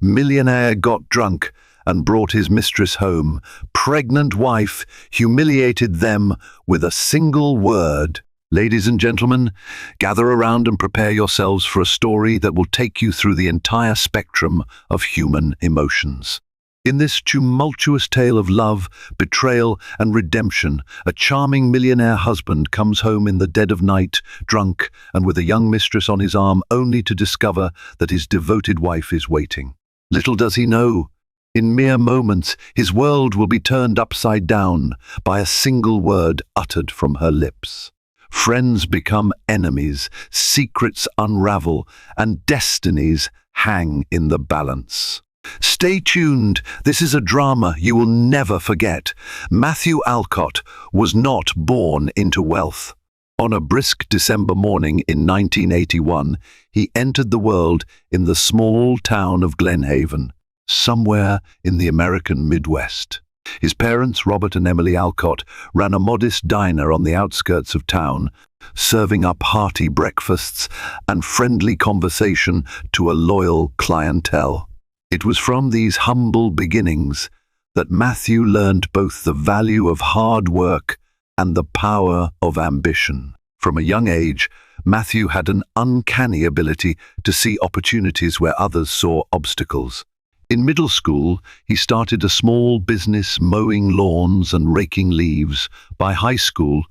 Millionaire got drunk and brought his mistress home. Pregnant wife humiliated them with a single word. Ladies and gentlemen, gather around and prepare yourselves for a story that will take you through the entire spectrum of human emotions. In this tumultuous tale of love, betrayal, and redemption, a charming millionaire husband comes home in the dead of night, drunk, and with a young mistress on his arm, only to discover that his devoted wife is waiting. Little does he know, in mere moments, his world will be turned upside down by a single word uttered from her lips. Friends become enemies, secrets unravel, and destinies hang in the balance. Stay tuned, this is a drama you will never forget. Matthew Alcott was not born into wealth. On a brisk December morning in 1981, he entered the world in the small town of Glenhaven, somewhere in the American Midwest. His parents, Robert and Emily Alcott, ran a modest diner on the outskirts of town, serving up hearty breakfasts and friendly conversation to a loyal clientele. It was from these humble beginnings that Matthew learned both the value of hard work and the power of ambition. From a young age, Matthew had an uncanny ability to see opportunities where others saw obstacles. In middle school, he started a small business mowing lawns and raking leaves. By high school,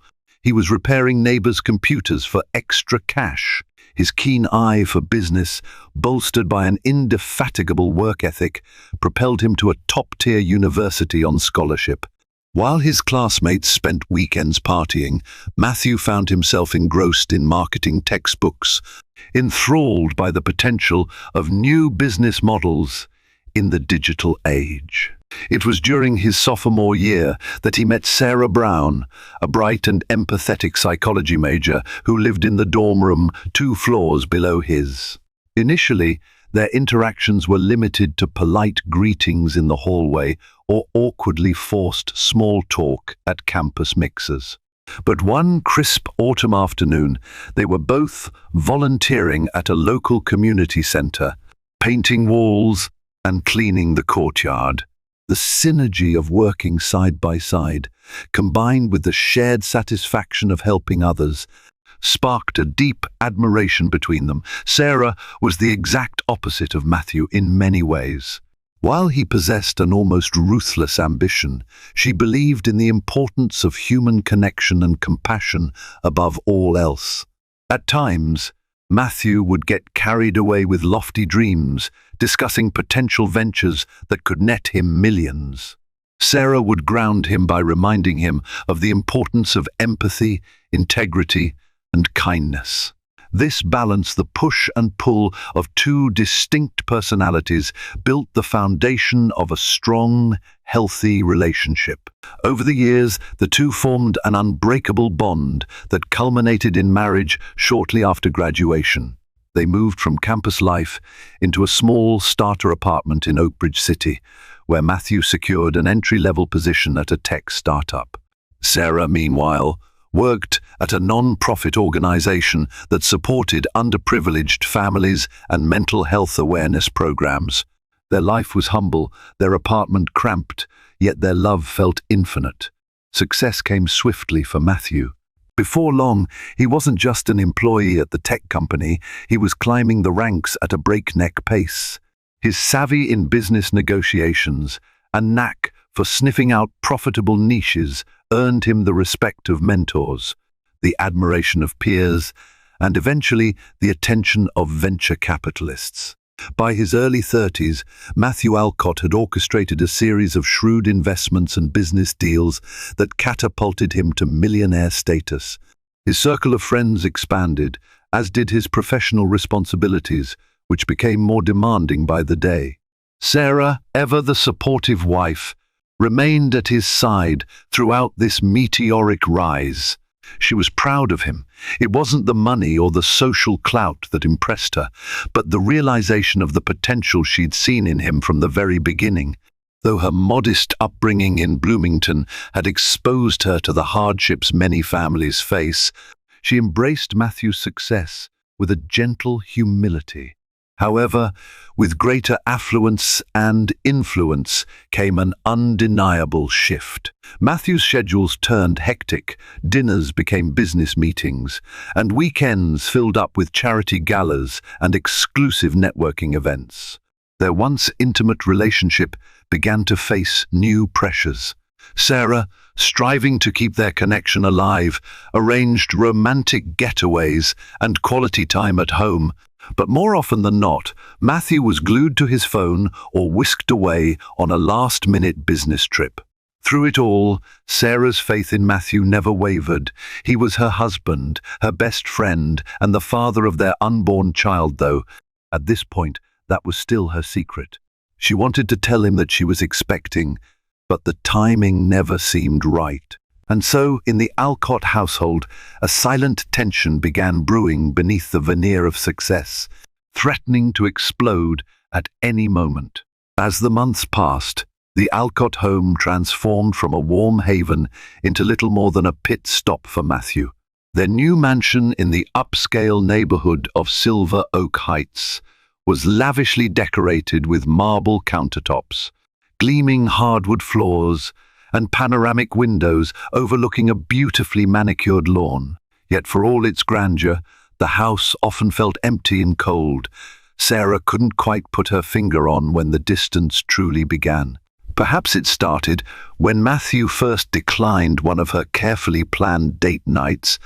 he was repairing neighbors' computers for extra cash. His keen eye for business, bolstered by an indefatigable work ethic, propelled him to a top-tier university on scholarship. While his classmates spent weekends partying, Matthew found himself engrossed in marketing textbooks, enthralled by the potential of new business models in the digital age. It was during his sophomore year that he met Sarah Brown, a bright and empathetic psychology major who lived in the dorm room 2 floors below his. Initially, their interactions were limited to polite greetings in the hallway or awkwardly forced small talk at campus mixers. But one crisp autumn afternoon, they were both volunteering at a local community center, painting walls and cleaning the courtyard. The synergy of working side by side, combined with the shared satisfaction of helping others, sparked a deep admiration between them. Sarah was the exact opposite of Matthew in many ways. While he possessed an almost ruthless ambition, she believed in the importance of human connection and compassion above all else. At times, Matthew would get carried away with lofty dreams, discussing potential ventures that could net him millions. Sarah would ground him by reminding him of the importance of empathy, integrity, and kindness. This balance, the push and pull of 2 distinct personalities, built the foundation of a strong, healthy relationship. Over the years, the two formed an unbreakable bond that culminated in marriage shortly after graduation. They moved from campus life into a small starter apartment in Oak Ridge City, where Matthew secured an entry-level position at a tech startup. Sarah, meanwhile, worked at a non-profit organization that supported underprivileged families and mental health awareness programs. Their life was humble, their apartment cramped, yet their love felt infinite. Success came swiftly for Matthew. Before long, he wasn't just an employee at the tech company, he was climbing the ranks at a breakneck pace. His savvy in business negotiations, a knack for sniffing out profitable niches, earned him the respect of mentors, the admiration of peers, and eventually the attention of venture capitalists. By his early 30s, Matthew Alcott had orchestrated a series of shrewd investments and business deals that catapulted him to millionaire status. His circle of friends expanded, as did his professional responsibilities, which became more demanding by the day. Sarah, ever the supportive wife, remained at his side throughout this meteoric rise. She was proud of him. It wasn't the money or the social clout that impressed her, but the realization of the potential she'd seen in him from the very beginning. Though her modest upbringing in Bloomington had exposed her to the hardships many families face, she embraced Matthew's success with a gentle humility. However, with greater affluence and influence came an undeniable shift. Matthew's schedules turned hectic, dinners became business meetings, and weekends filled up with charity galas and exclusive networking events. Their once intimate relationship began to face new pressures. Sarah, striving to keep their connection alive, arranged romantic getaways and quality time at home. But more often than not, Matthew was glued to his phone or whisked away on a last-minute business trip. Through it all, Sarah's faith in Matthew never wavered. He was her husband, her best friend, and the father of their unborn child, though, at this point, that was still her secret. She wanted to tell him that she was expecting, but the timing never seemed right. And so, in the Alcott household, a silent tension began brewing beneath the veneer of success, threatening to explode at any moment. As the months passed, the Alcott home transformed from a warm haven into little more than a pit stop for Matthew. Their new mansion in the upscale neighborhood of Silver Oak Heights was lavishly decorated with marble countertops, gleaming hardwood floors, and panoramic windows overlooking a beautifully manicured lawn. Yet for all its grandeur, the house often felt empty and cold. Sarah couldn't quite put her finger on when the distance truly began. Perhaps it started when Matthew first declined one of her carefully planned date nights,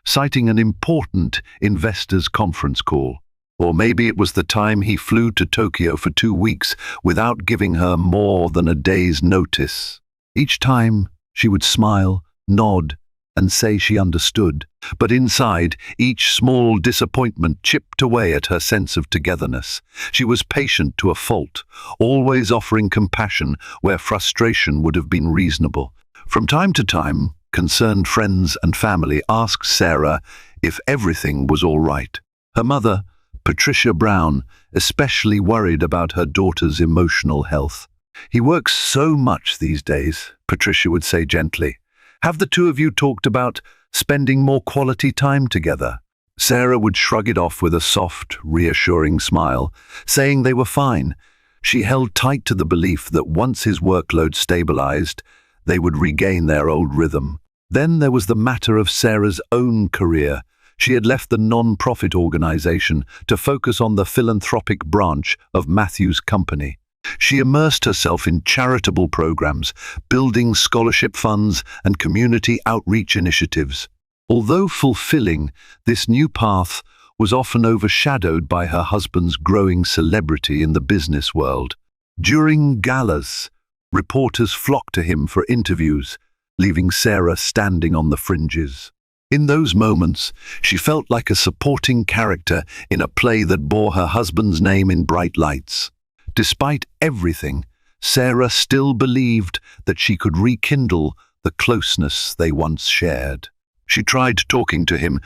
citing an important investors' conference call. Or maybe it was the time he flew to Tokyo for 2 weeks without giving her more than a day's notice. Each time, she would smile, nod, and say she understood. But inside, each small disappointment chipped away at her sense of togetherness. She was patient to a fault, always offering compassion where frustration would have been reasonable. From time to time, concerned friends and family asked Sarah if everything was all right. Her mother, Patricia Brown, especially worried about her daughter's emotional health. "He works so much these days," Patricia would say gently. "Have the two of you talked about spending more quality time together?" Sarah would shrug it off with a soft, reassuring smile, saying they were fine. She held tight to the belief that once his workload stabilized, they would regain their old rhythm. Then there was the matter of Sarah's own career. She had left the non-profit organization to focus on the philanthropic branch of Matthew's company. She immersed herself in charitable programs, building scholarship funds and community outreach initiatives. Although fulfilling, this new path was often overshadowed by her husband's growing celebrity in the business world. During galas, reporters flocked to him for interviews, leaving Sarah standing on the fringes. In those moments, she felt like a supporting character in a play that bore her husband's name in bright lights. Despite everything, Sarah still believed that she could rekindle the closeness they once shared. She tried talking to him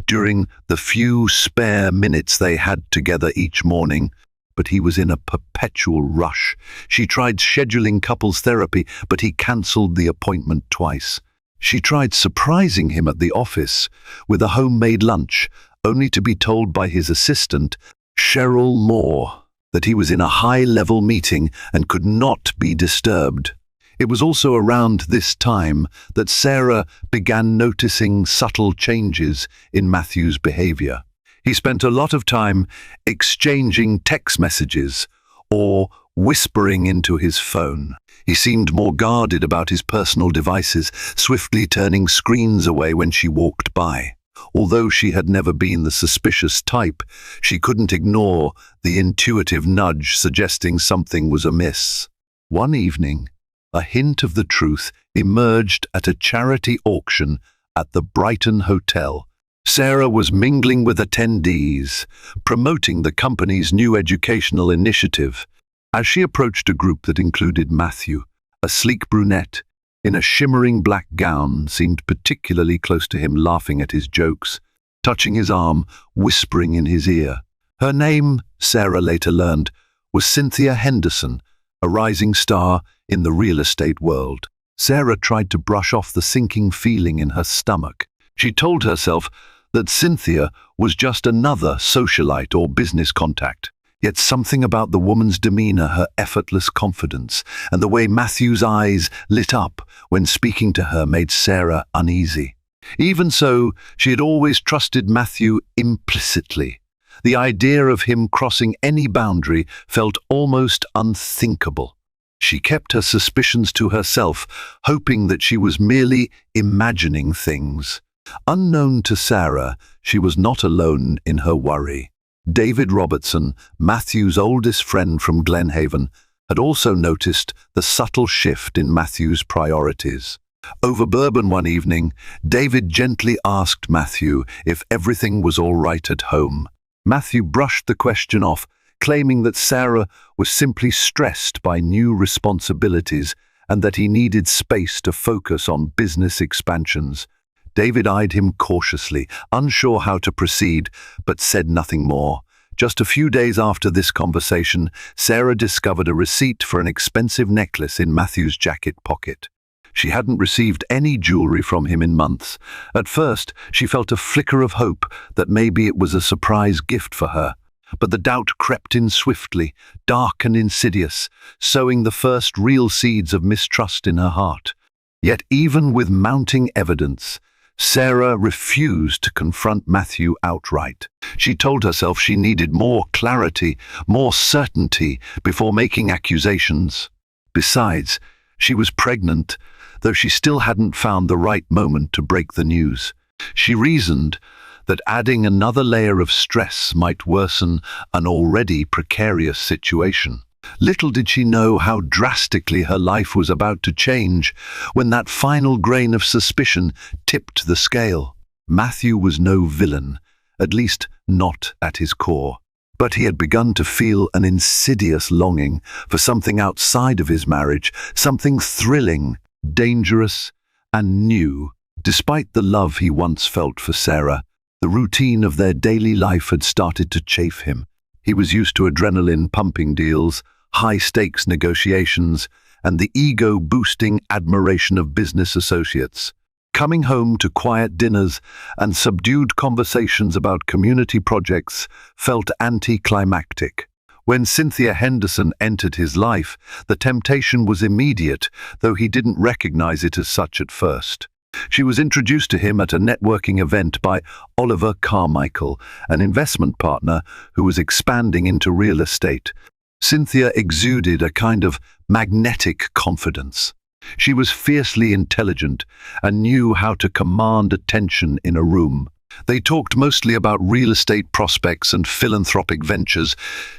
during the few spare minutes they had together each morning, but he was in a perpetual rush. She tried scheduling couples therapy, but he cancelled the appointment twice. She tried surprising him at the office with a homemade lunch, only to be told by his assistant, Cheryl Moore, that he was in a high-level meeting and could not be disturbed. It was also around this time that Sarah began noticing subtle changes in Matthew's behavior. He spent a lot of time exchanging text messages or whispering into his phone. He seemed more guarded about his personal devices, swiftly turning screens away when she walked by. Although she had never been the suspicious type, she couldn't ignore the intuitive nudge suggesting something was amiss. One evening, a hint of the truth emerged at a charity auction at the Brighton Hotel. Sarah was mingling with attendees, promoting the company's new educational initiative. As she approached a group that included Matthew, a sleek brunette, in a shimmering black gown, seemed particularly close to him, laughing at his jokes, touching his arm, whispering in his ear. Her name, Sarah later learned, was Cynthia Henderson, a rising star in the real estate world. Sarah tried to brush off the sinking feeling in her stomach. She told herself that Cynthia was just another socialite or business contact. Yet something about the woman's demeanor, her effortless confidence, and the way Matthew's eyes lit up when speaking to her made Sarah uneasy. Even so, she had always trusted Matthew implicitly. The idea of him crossing any boundary felt almost unthinkable. She kept her suspicions to herself, hoping that she was merely imagining things. Unknown to Sarah, she was not alone in her worry. David Robertson, Matthew's oldest friend from Glenhaven, had also noticed the subtle shift in Matthew's priorities. Over bourbon one evening, David gently asked Matthew if everything was all right at home. Matthew brushed the question off, claiming that Sarah was simply stressed by new responsibilities and that he needed space to focus on business expansions. David eyed him cautiously, unsure how to proceed, but said nothing more. Just a few days after this conversation, Sarah discovered a receipt for an expensive necklace in Matthew's jacket pocket. She hadn't received any jewelry from him in months. At first, she felt a flicker of hope that maybe it was a surprise gift for her. But the doubt crept in swiftly, dark and insidious, sowing the first real seeds of mistrust in her heart. Yet even with mounting evidence, Sarah refused to confront Matthew outright. She told herself she needed more clarity, more certainty before making accusations. Besides, she was pregnant, though she still hadn't found the right moment to break the news. She reasoned that adding another layer of stress might worsen an already precarious situation. Little did she know how drastically her life was about to change when that final grain of suspicion tipped the scale. Matthew was no villain, at least not at his core. But he had begun to feel an insidious longing for something outside of his marriage, something thrilling, dangerous, and new. Despite the love he once felt for Sarah, the routine of their daily life had started to chafe him. He was used to adrenaline-pumping deals, high-stakes negotiations, and the ego-boosting admiration of business associates. Coming home to quiet dinners and subdued conversations about community projects felt anticlimactic. When Cynthia Henderson entered his life, the temptation was immediate, though he didn't recognize it as such at first. She was introduced to him at a networking event by Oliver Carmichael, an investment partner who was expanding into real estate. Cynthia exuded a kind of magnetic confidence. She was fiercely intelligent and knew how to command attention in a room. They talked mostly about real estate prospects and philanthropic ventures,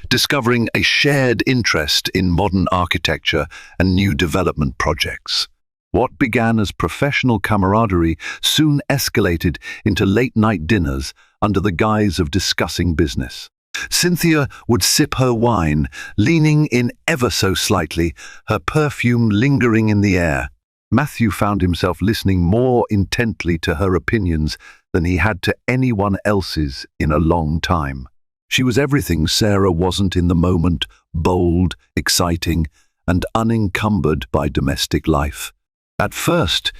discovering a shared interest in modern architecture and new development projects. What began as professional camaraderie soon escalated into late-night dinners under the guise of discussing business. Cynthia would sip her wine, leaning in ever so slightly, her perfume lingering in the air. Matthew found himself listening more intently to her opinions than he had to anyone else's in a long time. She was everything Sarah wasn't in the moment: bold, exciting, and unencumbered by domestic life. At first,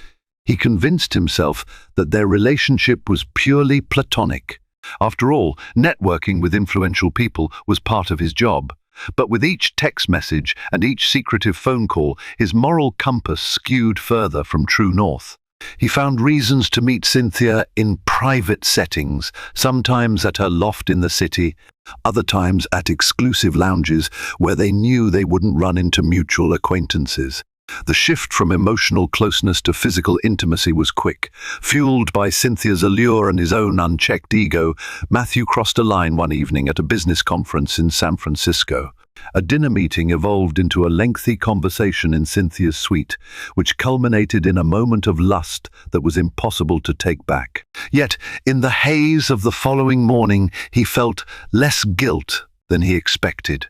he convinced himself that their relationship was purely platonic. After all, networking with influential people was part of his job. But with each text message and each secretive phone call, his moral compass skewed further from true north. He found reasons to meet Cynthia in private settings, sometimes at her loft in the city, other times at exclusive lounges where they knew they wouldn't run into mutual acquaintances. The shift from emotional closeness to physical intimacy was quick. Fueled by Cynthia's allure and his own unchecked ego, Matthew crossed a line one evening at a business conference in San Francisco. A dinner meeting evolved into a lengthy conversation in Cynthia's suite, which culminated in a moment of lust that was impossible to take back. Yet, in the haze of the following morning, he felt less guilt than he expected.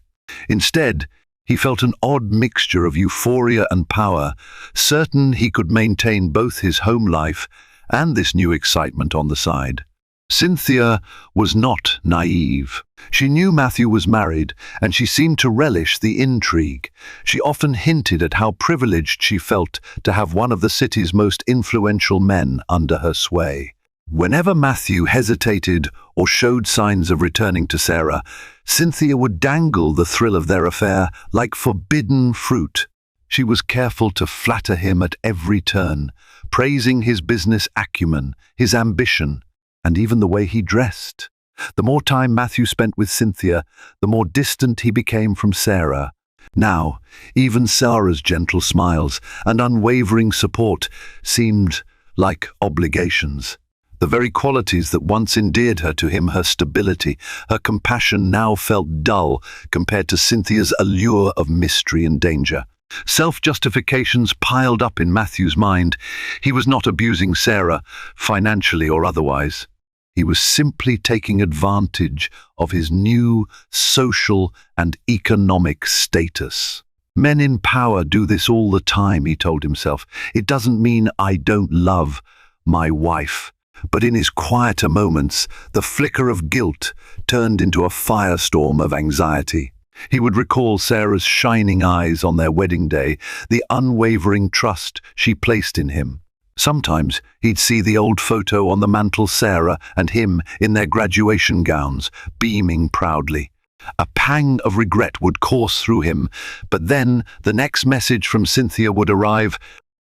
Instead, he felt an odd mixture of euphoria and power, certain he could maintain both his home life and this new excitement on the side. Cynthia was not naive. She knew Matthew was married, and she seemed to relish the intrigue. She often hinted at how privileged she felt to have one of the city's most influential men under her sway. Whenever Matthew hesitated or showed signs of returning to Sarah, Cynthia would dangle the thrill of their affair like forbidden fruit. She was careful to flatter him at every turn, praising his business acumen, his ambition, and even the way he dressed. The more time Matthew spent with Cynthia, the more distant he became from Sarah. Now, even Sarah's gentle smiles and unwavering support seemed like obligations. The very qualities that once endeared her to him, her stability, her compassion, now felt dull compared to Cynthia's allure of mystery and danger. Self-justifications piled up in Matthew's mind. He was not abusing Sarah, financially or otherwise. He was simply taking advantage of his new social and economic status. Men in power do this all the time, he told himself. It doesn't mean I don't love my wife. But in his quieter moments, the flicker of guilt turned into a firestorm of anxiety. He would recall Sarah's shining eyes on their wedding day, the unwavering trust she placed in him. Sometimes he'd see the old photo on the mantel, Sarah and him in their graduation gowns, beaming proudly. A pang of regret would course through him, but then the next message from Cynthia would arrive,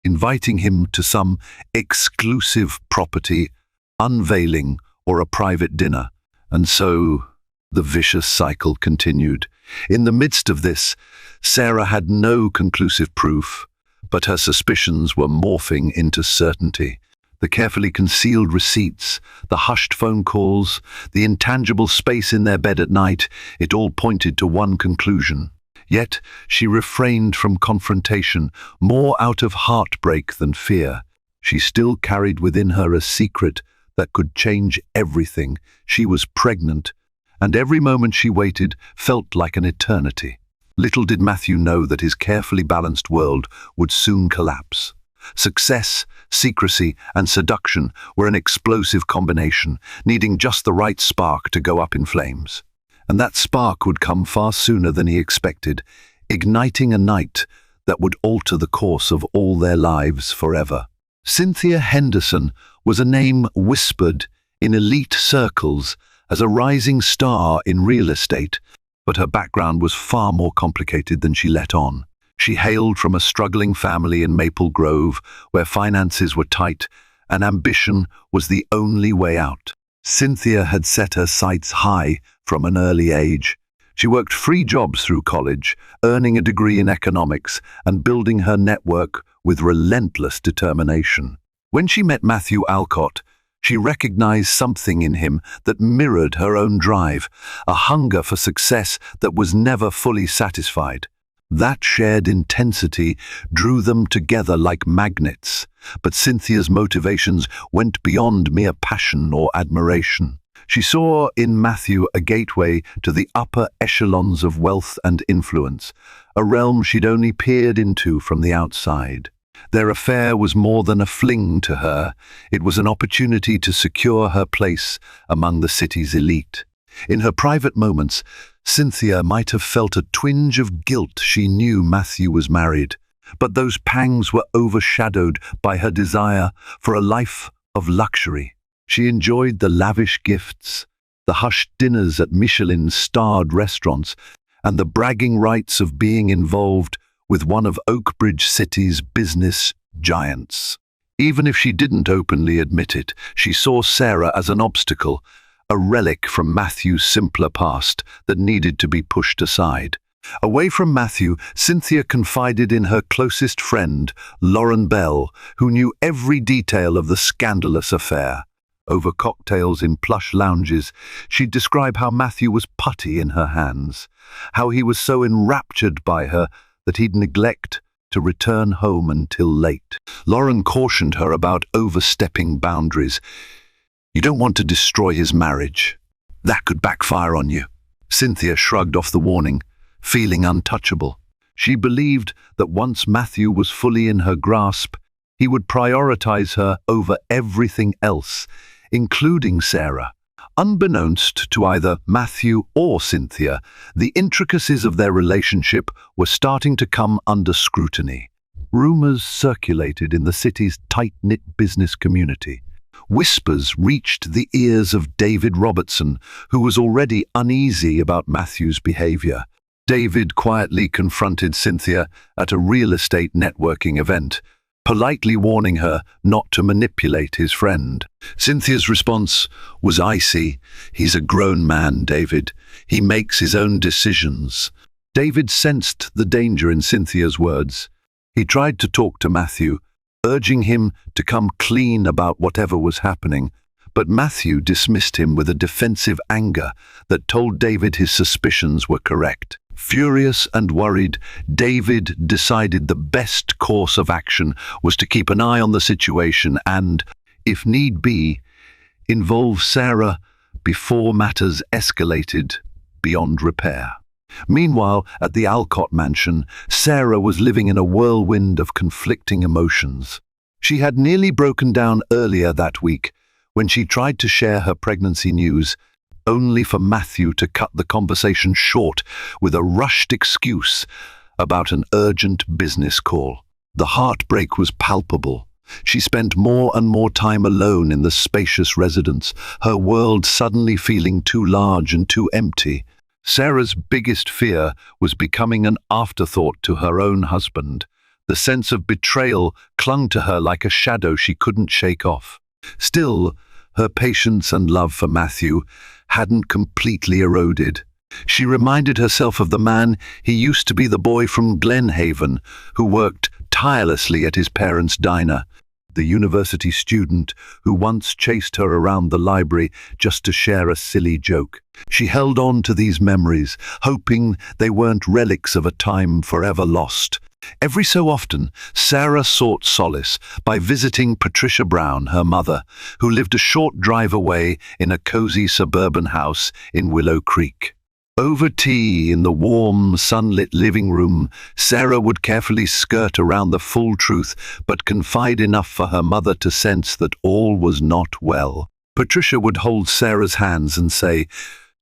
inviting him to some exclusive property, unveiling, or a private dinner. And so the vicious cycle continued. In the midst of this, Sarah had no conclusive proof, but her suspicions were morphing into certainty. The carefully concealed receipts, the hushed phone calls, the intangible space in their bed at night, it all pointed to one conclusion. Yet she refrained from confrontation, more out of heartbreak than fear. She still carried within her a secret that could change everything. She was pregnant, and every moment she waited felt like an eternity. Little did Matthew know that his carefully balanced world would soon collapse. Success, secrecy, and seduction were an explosive combination, needing just the right spark to go up in flames. And that spark would come far sooner than he expected, igniting a night that would alter the course of all their lives forever. Cynthia Henderson was a name whispered in elite circles as a rising star in real estate, but her background was far more complicated than she let on. She hailed from a struggling family in Maple Grove, where finances were tight and ambition was the only way out. Cynthia had set her sights high from an early age. She worked 3 jobs through college, earning a degree in economics and building her network with relentless determination. When she met Matthew Alcott, she recognized something in him that mirrored her own drive, a hunger for success that was never fully satisfied. That shared intensity drew them together like magnets, but Cynthia's motivations went beyond mere passion or admiration. She saw in Matthew a gateway to the upper echelons of wealth and influence, a realm she'd only peered into from the outside. Their affair was more than a fling to her. It was an opportunity to secure her place among the city's elite. In her private moments, Cynthia might have felt a twinge of guilt. She knew Matthew was married, but those pangs were overshadowed by her desire for a life of luxury. She enjoyed the lavish gifts, the hushed dinners at Michelin-starred restaurants, and the bragging rights of being involved with one of Oakbridge City's business giants. Even if she didn't openly admit it, she saw Sarah as an obstacle, a relic from Matthew's simpler past that needed to be pushed aside. Away from Matthew, Cynthia confided in her closest friend, Lauren Bell, who knew every detail of the scandalous affair. Over cocktails in plush lounges, she'd describe how Matthew was putty in her hands, how he was so enraptured by her that he'd neglect to return home until late. Lauren cautioned her about overstepping boundaries. You don't want to destroy his marriage. That could backfire on you. Cynthia shrugged off the warning, feeling untouchable. She believed that once Matthew was fully in her grasp, he would prioritize her over everything else, including Sarah. Unbeknownst to either Matthew or Cynthia, the intricacies of their relationship were starting to come under scrutiny. Rumors circulated in the city's tight-knit business community. whispers reached the ears of David Robertson, who was already uneasy about Matthew's behavior. David quietly confronted Cynthia at a real estate networking event, politely warning her not to manipulate his friend. Cynthia's response was icy. "He's a grown man, David. He makes his own decisions." David sensed the danger in Cynthia's words. He tried to talk to Matthew, urging him to come clean about whatever was happening, but Matthew dismissed him with a defensive anger that told David his suspicions were correct. Furious and worried, David decided the best course of action was to keep an eye on the situation and, if need be, involve Sarah before matters escalated beyond repair. Meanwhile, at the Alcott mansion, Sarah was living in a whirlwind of conflicting emotions. She had nearly broken down earlier that week when she tried to share her pregnancy news, only for Matthew to cut the conversation short with a rushed excuse about an urgent business call. The heartbreak was palpable. She spent more and more time alone in the spacious residence, her world suddenly feeling too large and too empty. Sarah's biggest fear was becoming an afterthought to her own husband. The sense of betrayal clung to her like a shadow she couldn't shake off. Still, her patience and love for Matthew hadn't completely eroded. She reminded herself of the man he used to be, the boy from Glenhaven, who worked tirelessly at his parents' diner, the university student who once chased her around the library just to share a silly joke. She held on to these memories, hoping they weren't relics of a time forever lost. Every so often, Sarah sought solace by visiting Patricia Brown, her mother, who lived a short drive away in a cozy suburban house in Willow Creek. Over tea in the warm, sunlit living room, Sarah would carefully skirt around the full truth, but confide enough for her mother to sense that all was not well. Patricia would hold Sarah's hands and say,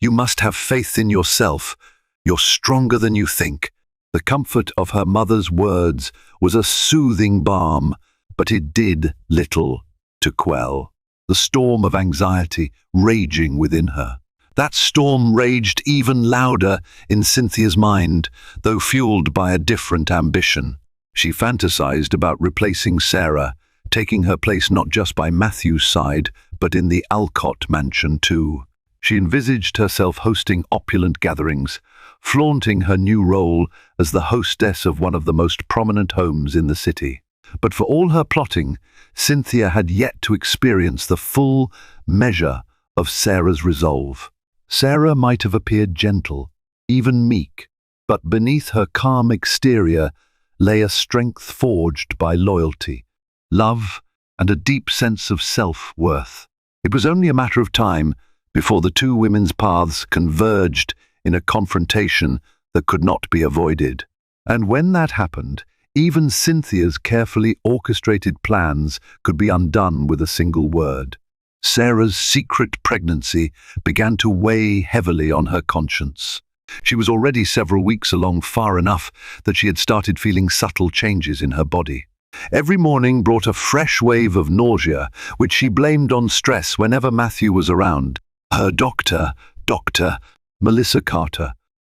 "You must have faith in yourself. You're stronger than you think." The comfort of her mother's words was a soothing balm, but it did little to quell the storm of anxiety raging within her. That storm raged even louder in Cynthia's mind, though fueled by a different ambition. She fantasized about replacing Sarah, taking her place not just by Matthew's side, but in the Alcott mansion too. She envisaged herself hosting opulent gatherings, flaunting her new role as the hostess of one of the most prominent homes in the city. But for all her plotting, Cynthia had yet to experience the full measure of Sarah's resolve. Sarah might have appeared gentle, even meek, but beneath her calm exterior lay a strength forged by loyalty, love, and a deep sense of self-worth. It was only a matter of time before the two women's paths converged in a confrontation that could not be avoided. And when that happened, even Cynthia's carefully orchestrated plans could be undone with a single word. Sarah's secret pregnancy began to weigh heavily on her conscience. She was already several weeks along, far enough that she had started feeling subtle changes in her body. Every morning brought a fresh wave of nausea, which she blamed on stress whenever Matthew was around. Her doctor, Dr. Melissa Carter,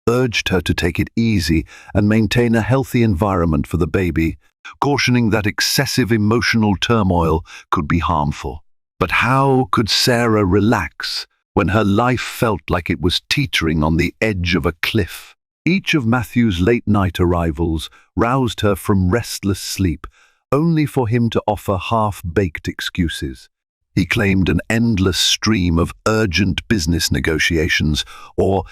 urged her to take it easy and maintain a healthy environment for the baby, cautioning that excessive emotional turmoil could be harmful. But how could Sarah relax when her life felt like it was teetering on the edge of a cliff? Each of Matthew's late-night arrivals roused her from restless sleep, only for him to offer half-baked excuses. He claimed an endless stream of urgent business negotiations or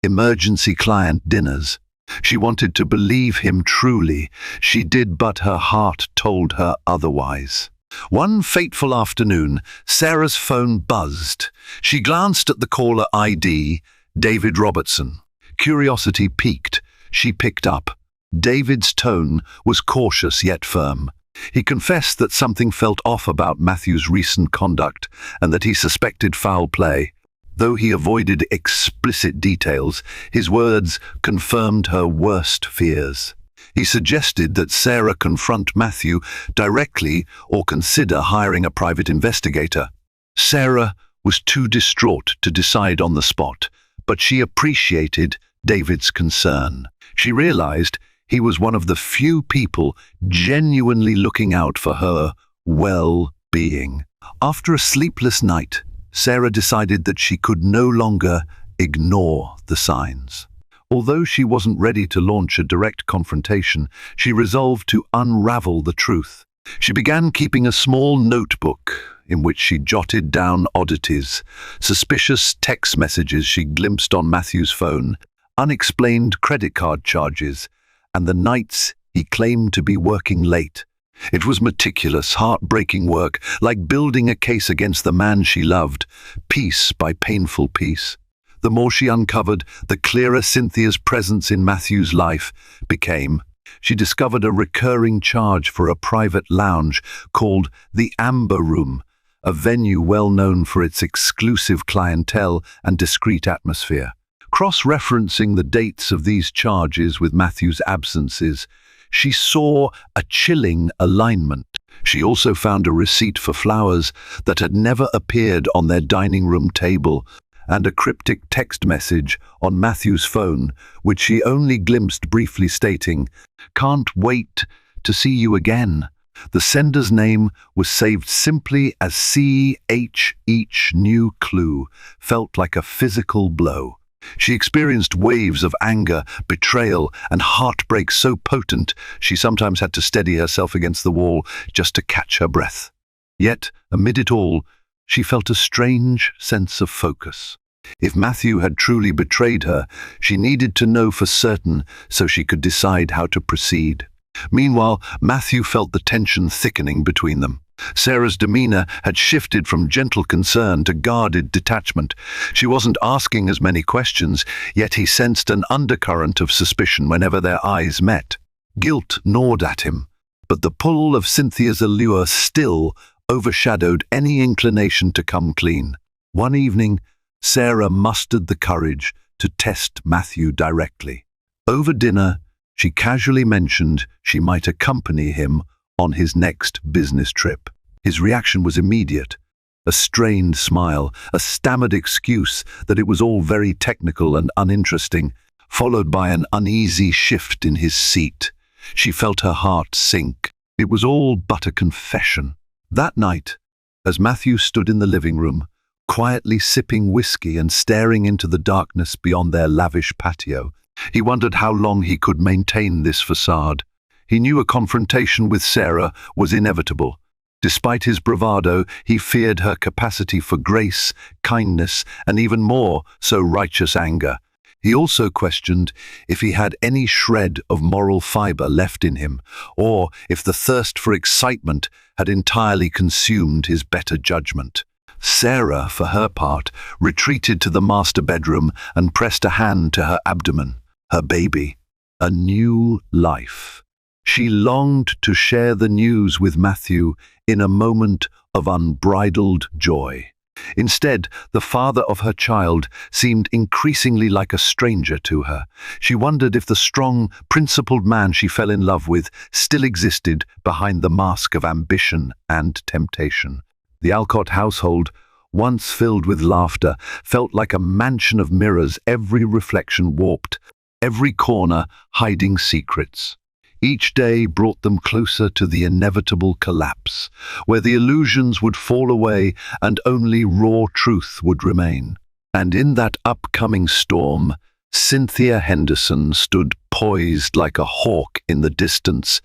emergency client dinners. She wanted to believe him truly. She did, but her heart told her otherwise. One fateful afternoon, Sarah's phone buzzed. She glanced at the caller ID, David Robertson. Curiosity piqued. She picked up. David's tone was cautious yet firm. He confessed that something felt off about Matthew's recent conduct and that he suspected foul play. Though he avoided explicit details, his words confirmed her worst fears. He suggested that Sarah confront Matthew directly or consider hiring a private investigator. Sarah was too distraught to decide on the spot, but she appreciated David's concern. She realized he was one of the few people genuinely looking out for her well-being. After a sleepless night, Sarah decided that she could no longer ignore the signs. Although she wasn't ready to launch a direct confrontation, she resolved to unravel the truth. She began keeping a small notebook in which she jotted down oddities, suspicious text messages she glimpsed on Matthew's phone, unexplained credit card charges, and the nights he claimed to be working late. It was meticulous, heartbreaking work, like building a case against the man she loved, piece by painful piece. The more she uncovered, the clearer Cynthia's presence in Matthew's life became. She discovered a recurring charge for a private lounge called the Amber Room, a venue well known for its exclusive clientele and discreet atmosphere. Cross-referencing the dates of these charges with Matthew's absences, she saw a chilling alignment. She also found a receipt for flowers that had never appeared on their dining room table, and a cryptic text message on Matthew's phone, which she only glimpsed briefly, stating, "Can't wait to see you again." The sender's name was saved simply as CH. Each new clue felt like a physical blow. She experienced waves of anger, betrayal, and heartbreak so potent she sometimes had to steady herself against the wall just to catch her breath. Yet, amid it all, she felt a strange sense of focus. If Matthew had truly betrayed her, she needed to know for certain so she could decide how to proceed. Meanwhile, Matthew felt the tension thickening between them. Sarah's demeanor had shifted from gentle concern to guarded detachment. She wasn't asking as many questions, yet he sensed an undercurrent of suspicion whenever their eyes met. Guilt gnawed at him, but the pull of Cynthia's allure still overshadowed any inclination to come clean. One evening, Sarah mustered the courage to test Matthew directly. Over dinner, she casually mentioned she might accompany him on his next business trip. His reaction was immediate. A strained smile, a stammered excuse that it was all very technical and uninteresting, followed by an uneasy shift in his seat. She felt her heart sink. It was all but a confession. That night, as Matthew stood in the living room, quietly sipping whiskey and staring into the darkness beyond their lavish patio, he wondered how long he could maintain this facade. He knew a confrontation with Sarah was inevitable. Despite his bravado, he feared her capacity for grace, kindness, and even more so righteous anger. He also questioned if he had any shred of moral fiber left in him, or if the thirst for excitement had entirely consumed his better judgment. Sarah, for her part, retreated to the master bedroom and pressed a hand to her abdomen. Her baby, a new life. She longed to share the news with Matthew in a moment of unbridled joy. Instead, the father of her child seemed increasingly like a stranger to her. She wondered if the strong, principled man she fell in love with still existed behind the mask of ambition and temptation. The Alcott household, once filled with laughter, felt like a mansion of mirrors, every reflection warped, every corner hiding secrets. Each day brought them closer to the inevitable collapse, where the illusions would fall away and only raw truth would remain. And in that upcoming storm, Cynthia Henderson stood poised like a hawk in the distance,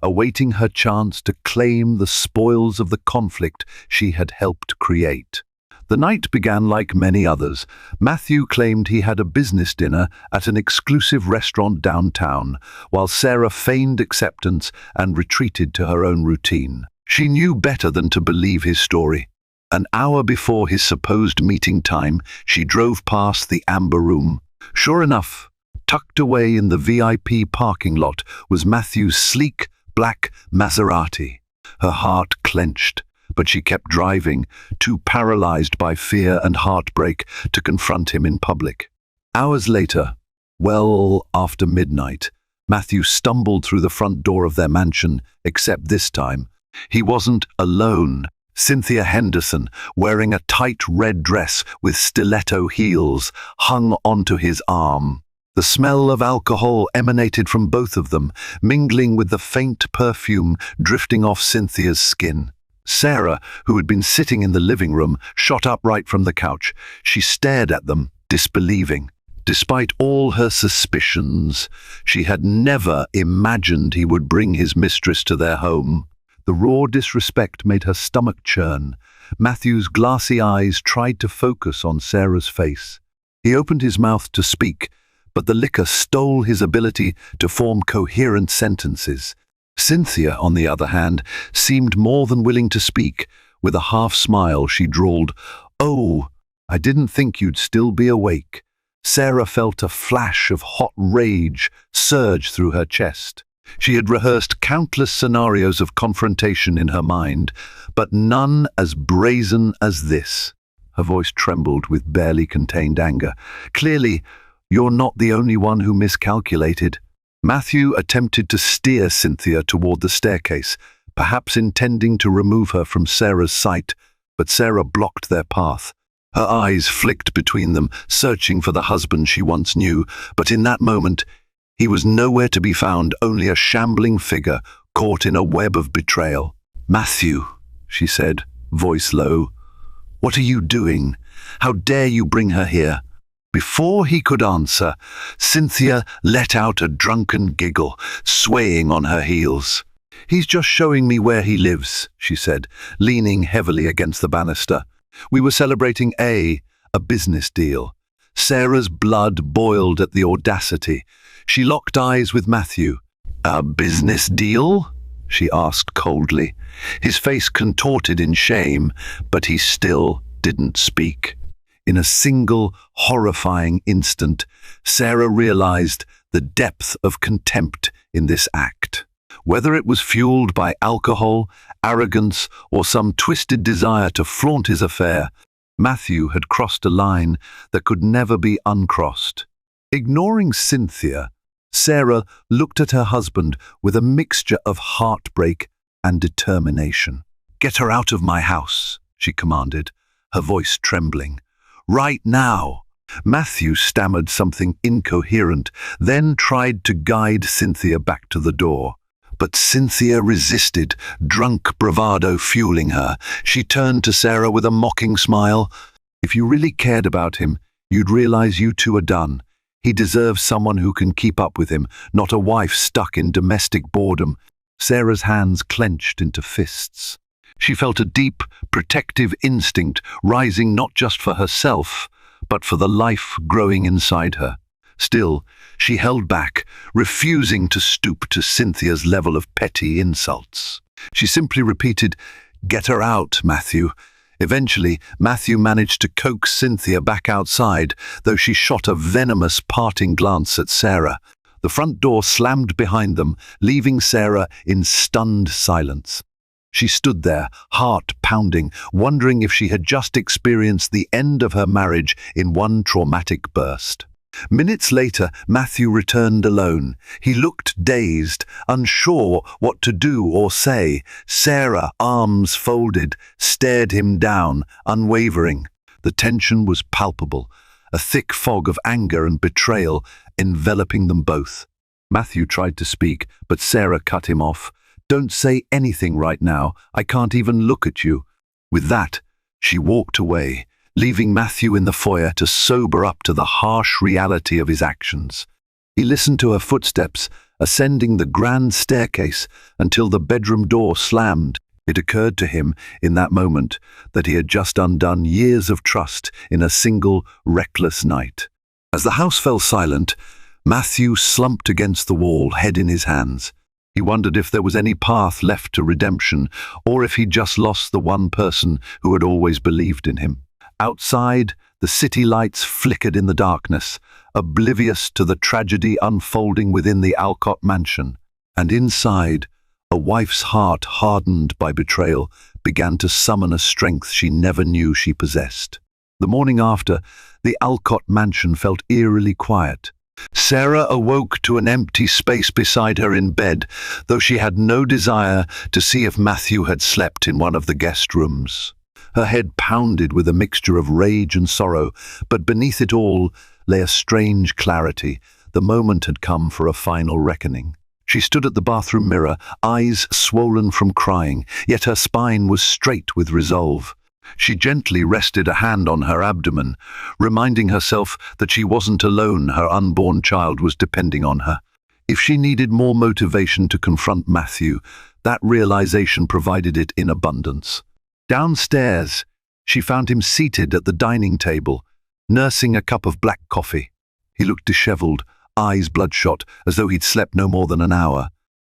awaiting her chance to claim the spoils of the conflict she had helped create. The night began like many others. Matthew claimed he had a business dinner at an exclusive restaurant downtown, while Sarah feigned acceptance and retreated to her own routine. She knew better than to believe his story. An hour before his supposed meeting time, she drove past the Amber Room. Sure enough, tucked away in the VIP parking lot was Matthew's sleek, black Maserati. Her heart clenched, but she kept driving, too paralyzed by fear and heartbreak to confront him in public. Hours later, well after midnight, Matthew stumbled through the front door of their mansion, except this time, he wasn't alone. Cynthia Henderson, wearing a tight red dress with stiletto heels, hung onto his arm. The smell of alcohol emanated from both of them, mingling with the faint perfume drifting off Cynthia's skin. Sarah, who had been sitting in the living room, shot upright from the couch. She stared at them, disbelieving. Despite all her suspicions, she had never imagined he would bring his mistress to their home. The raw disrespect made her stomach churn. Matthew's glassy eyes tried to focus on Sarah's face. He opened his mouth to speak, but the liquor stole his ability to form coherent sentences. Cynthia, on the other hand, seemed more than willing to speak. With a half smile, she drawled, "Oh, I didn't think you'd still be awake." Sarah felt a flash of hot rage surge through her chest. She had rehearsed countless scenarios of confrontation in her mind, but none as brazen as this. Her voice trembled with barely contained anger. "Clearly, you're not the only one who miscalculated." Matthew attempted to steer Cynthia toward the staircase, perhaps intending to remove her from Sarah's sight, but Sarah blocked their path. Her eyes flicked between them, searching for the husband she once knew, but in that moment, he was nowhere to be found, only a shambling figure caught in a web of betrayal. "Matthew," she said, voice low, "what are you doing? How dare you bring her here?" Before he could answer, Cynthia let out a drunken giggle, swaying on her heels. "He's just showing me where he lives," she said, leaning heavily against the banister. "We were celebrating a business deal." Sarah's blood boiled at the audacity. She locked eyes with Matthew. "A business deal?" she asked coldly. His face contorted in shame, but he still didn't speak. In a single, horrifying instant, Sarah realized the depth of contempt in this act. Whether it was fueled by alcohol, arrogance, or some twisted desire to flaunt his affair, Matthew had crossed a line that could never be uncrossed. Ignoring Cynthia, Sarah looked at her husband with a mixture of heartbreak and determination. "Get her out of my house," she commanded, her voice trembling. "Right now." Matthew stammered something incoherent, then tried to guide Cynthia back to the door. But Cynthia resisted, drunk bravado fueling her. She turned to Sarah with a mocking smile. "If you really cared about him, you'd realize you two are done. He deserves someone who can keep up with him, not a wife stuck in domestic boredom." Sarah's hands clenched into fists. She felt a deep, protective instinct rising not just for herself, but for the life growing inside her. Still, she held back, refusing to stoop to Cynthia's level of petty insults. She simply repeated, "Get her out, Matthew." Eventually, Matthew managed to coax Cynthia back outside, though she shot a venomous parting glance at Sarah. The front door slammed behind them, leaving Sarah in stunned silence. She stood there, heart pounding, wondering if she had just experienced the end of her marriage in one traumatic burst. Minutes later, Matthew returned alone. He looked dazed, unsure what to do or say. Sarah, arms folded, stared him down, unwavering. The tension was palpable, a thick fog of anger and betrayal enveloping them both. Matthew tried to speak, but Sarah cut him off. "Don't say anything right now. I can't even look at you." With that, she walked away, leaving Matthew in the foyer to sober up to the harsh reality of his actions. He listened to her footsteps, ascending the grand staircase until the bedroom door slammed. It occurred to him in that moment that he had just undone years of trust in a single, reckless night. As the house fell silent, Matthew slumped against the wall, head in his hands. He wondered if there was any path left to redemption, or if he'd just lost the one person who had always believed in him. Outside, the city lights flickered in the darkness, oblivious to the tragedy unfolding within the Alcott mansion. And inside, a wife's heart hardened by betrayal began to summon a strength she never knew she possessed. The morning after, the Alcott mansion felt eerily quiet. Sarah awoke to an empty space beside her in bed, though she had no desire to see if Matthew had slept in one of the guest rooms. Her head pounded with a mixture of rage and sorrow, but beneath it all lay a strange clarity. The moment had come for a final reckoning. She stood at the bathroom mirror, eyes swollen from crying, yet her spine was straight with resolve. She gently rested a hand on her abdomen, reminding herself that she wasn't alone. Her unborn child was depending on her. If she needed more motivation to confront Matthew, that realization provided it in abundance. Downstairs, she found him seated at the dining table, nursing a cup of black coffee. He looked disheveled, eyes bloodshot, as though he'd slept no more than an hour.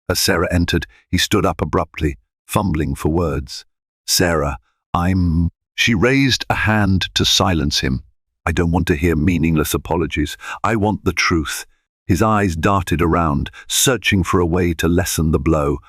As Sarah entered, he stood up abruptly, fumbling for words. "Sarah, She raised a hand to silence him. "I don't want to hear meaningless apologies. I want the truth." His eyes darted around, searching for a way to lessen the blow.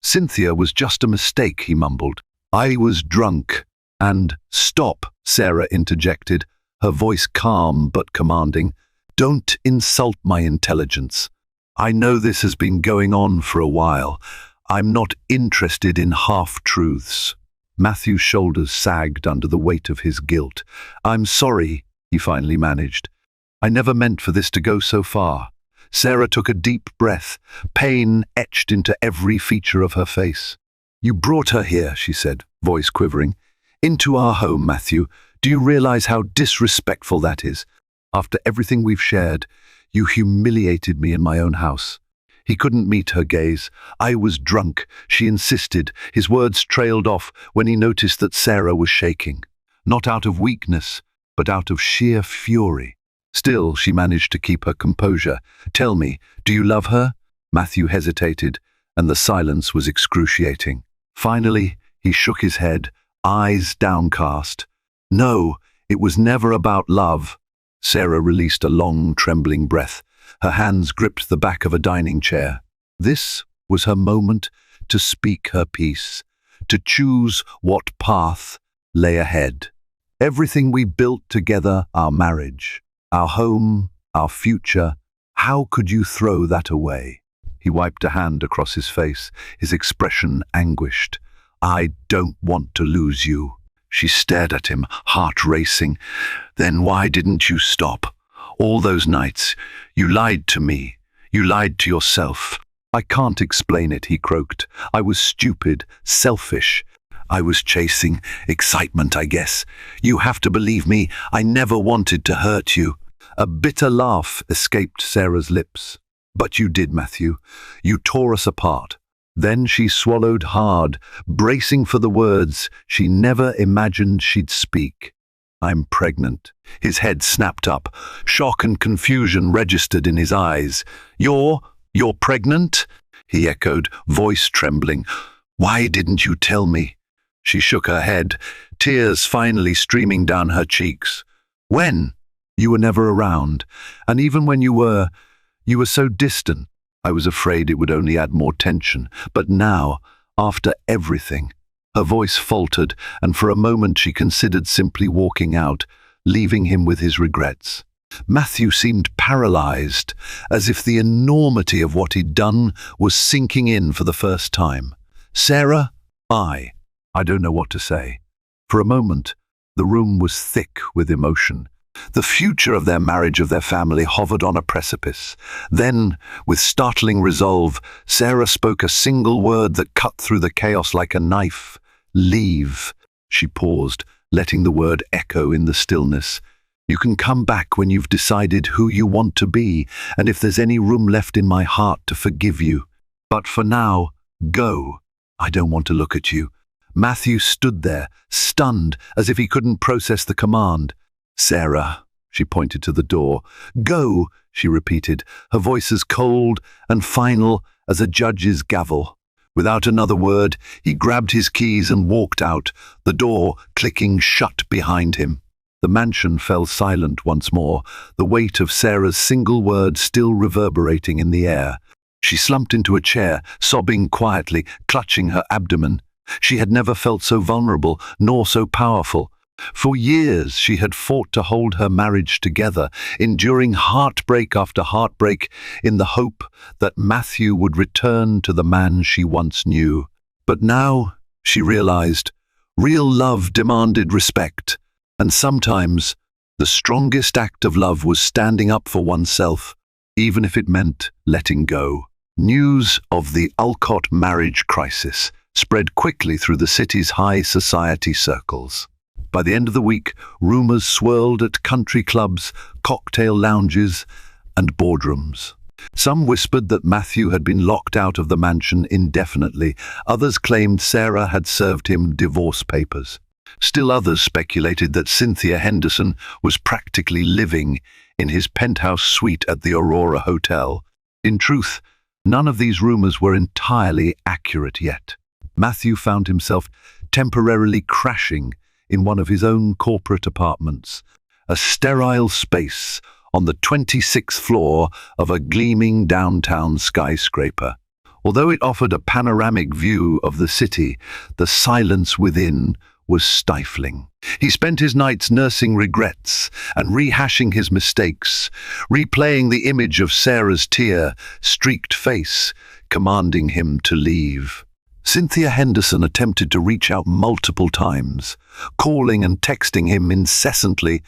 Cynthia was just a mistake," he mumbled. "I was drunk." "And stop," Sarah interjected, her voice calm but commanding. "Don't insult my intelligence. I know this has been going on for a while. I'm not interested in half-truths." Matthew's shoulders sagged under the weight of his guilt. "I'm sorry," he finally managed. "I never meant for this to go so far." Sarah took a deep breath, pain etched into every feature of her face. "You brought her here," she said, voice quivering. "Into our home, Matthew. Do you realize how disrespectful that is? After everything we've shared, you humiliated me in my own house." He couldn't meet her gaze. "I was drunk," she insisted. His words trailed off when he noticed that Sarah was shaking. Not out of weakness, but out of sheer fury. Still, she managed to keep her composure. "Tell me, do you love her?" Matthew hesitated, and the silence was excruciating. Finally, he shook his head, eyes downcast. "No, it was never about love." Sarah released a long, trembling breath. Her hands gripped the back of a dining chair. This was her moment to speak her piece, to choose what path lay ahead. "Everything we built together, our marriage, our home, our future, how could you throw that away?" He wiped a hand across his face, his expression anguished. "I don't want to lose you." She stared at him, heart racing. "Then why didn't you stop? All those nights, you lied to me. You lied to yourself." "I can't explain it," he croaked. "I was stupid, selfish. I was chasing excitement, I guess. You have to believe me, I never wanted to hurt you." A bitter laugh escaped Sarah's lips. "But you did, Matthew. You tore us apart." Then she swallowed hard, bracing for the words she never imagined she'd speak. "I'm pregnant." His head snapped up. Shock and confusion registered in his eyes. You're pregnant?" he echoed, voice trembling. "Why didn't you tell me?" She shook her head, tears finally streaming down her cheeks. "When? You were never around. And even when you were so distant. I was afraid it would only add more tension. But now, after everything..." Her voice faltered, and for a moment she considered simply walking out, leaving him with his regrets. Matthew seemed paralyzed, as if the enormity of what he'd done was sinking in for the first time. "Sarah, I don't know what to say." For a moment, the room was thick with emotion. The future of their marriage, of their family, hovered on a precipice. Then, with startling resolve, Sarah spoke a single word that cut through the chaos like a knife. "Leave." She paused, letting the word echo in the stillness. "You can come back when you've decided who you want to be, and if there's any room left in my heart to forgive you. But for now, go. I don't want to look at you." Matthew stood there, stunned, as if he couldn't process the command. "Sarah," she pointed to the door. "Go," she repeated, her voice as cold and final as a judge's gavel. Without another word, he grabbed his keys and walked out, the door clicking shut behind him. The mansion fell silent once more, the weight of Sarah's single word still reverberating in the air. She slumped into a chair, sobbing quietly, clutching her abdomen. She had never felt so vulnerable, nor so powerful. For years she had fought to hold her marriage together, enduring heartbreak after heartbreak in the hope that Matthew would return to the man she once knew. But now, she realized, real love demanded respect, and sometimes the strongest act of love was standing up for oneself, even if it meant letting go. News of the Alcott marriage crisis spread quickly through the city's high society circles. By the end of the week, rumors swirled at country clubs, cocktail lounges, and boardrooms. Some whispered that Matthew had been locked out of the mansion indefinitely. Others claimed Sarah had served him divorce papers. Still others speculated that Cynthia Henderson was practically living in his penthouse suite at the Aurora Hotel. In truth, none of these rumors were entirely accurate yet. Matthew found himself temporarily crashing in one of his own corporate apartments, a sterile space on the 26th floor of a gleaming downtown skyscraper. Although it offered a panoramic view of the city, the silence within was stifling. He spent his nights nursing regrets and rehashing his mistakes, replaying the image of Sarah's tear-streaked face, commanding him to leave. Cynthia Henderson attempted to reach out multiple times, calling and texting him incessantly,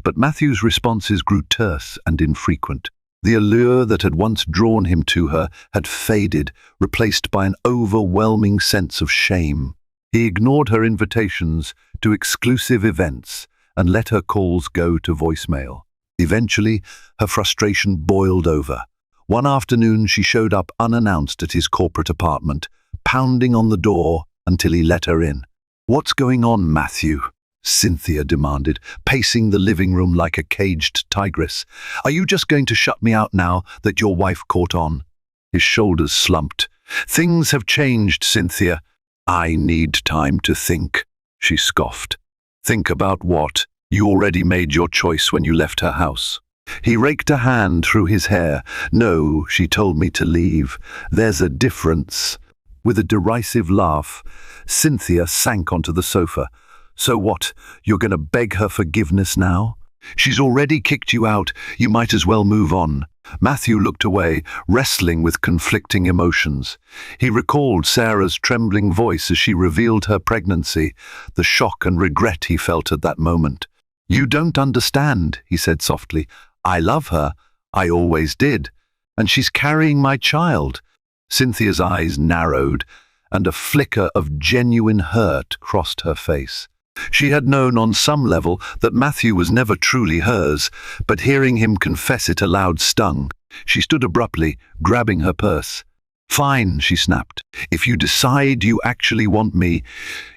but Matthew's responses grew terse and infrequent. The allure that had once drawn him to her had faded, replaced by an overwhelming sense of shame. He ignored her invitations to exclusive events and let her calls go to voicemail. Eventually, her frustration boiled over. One afternoon, she showed up unannounced at his corporate apartment, pounding on the door until he let her in. "What's going on, Matthew?" Cynthia demanded, pacing the living room like a caged tigress. "Are you just going to shut me out now that your wife caught on?" His shoulders slumped. "Things have changed, Cynthia." "I need time to think," she scoffed. "Think about what? You already made your choice when you left her house." He raked a hand through his hair. "No, she told me to leave. There's a difference." With a derisive laugh, Cynthia sank onto the sofa. "So what, you're going to beg her forgiveness now? She's already kicked you out, you might as well move on." Matthew looked away, wrestling with conflicting emotions. He recalled Sarah's trembling voice as she revealed her pregnancy, the shock and regret he felt at that moment. "You don't understand," he said softly. "I love her. I always did. And she's carrying my child." Cynthia's eyes narrowed, and a flicker of genuine hurt crossed her face. She had known on some level that Matthew was never truly hers, but hearing him confess it aloud stung. She stood abruptly, grabbing her purse. "Fine," she snapped. "If you decide you actually want me,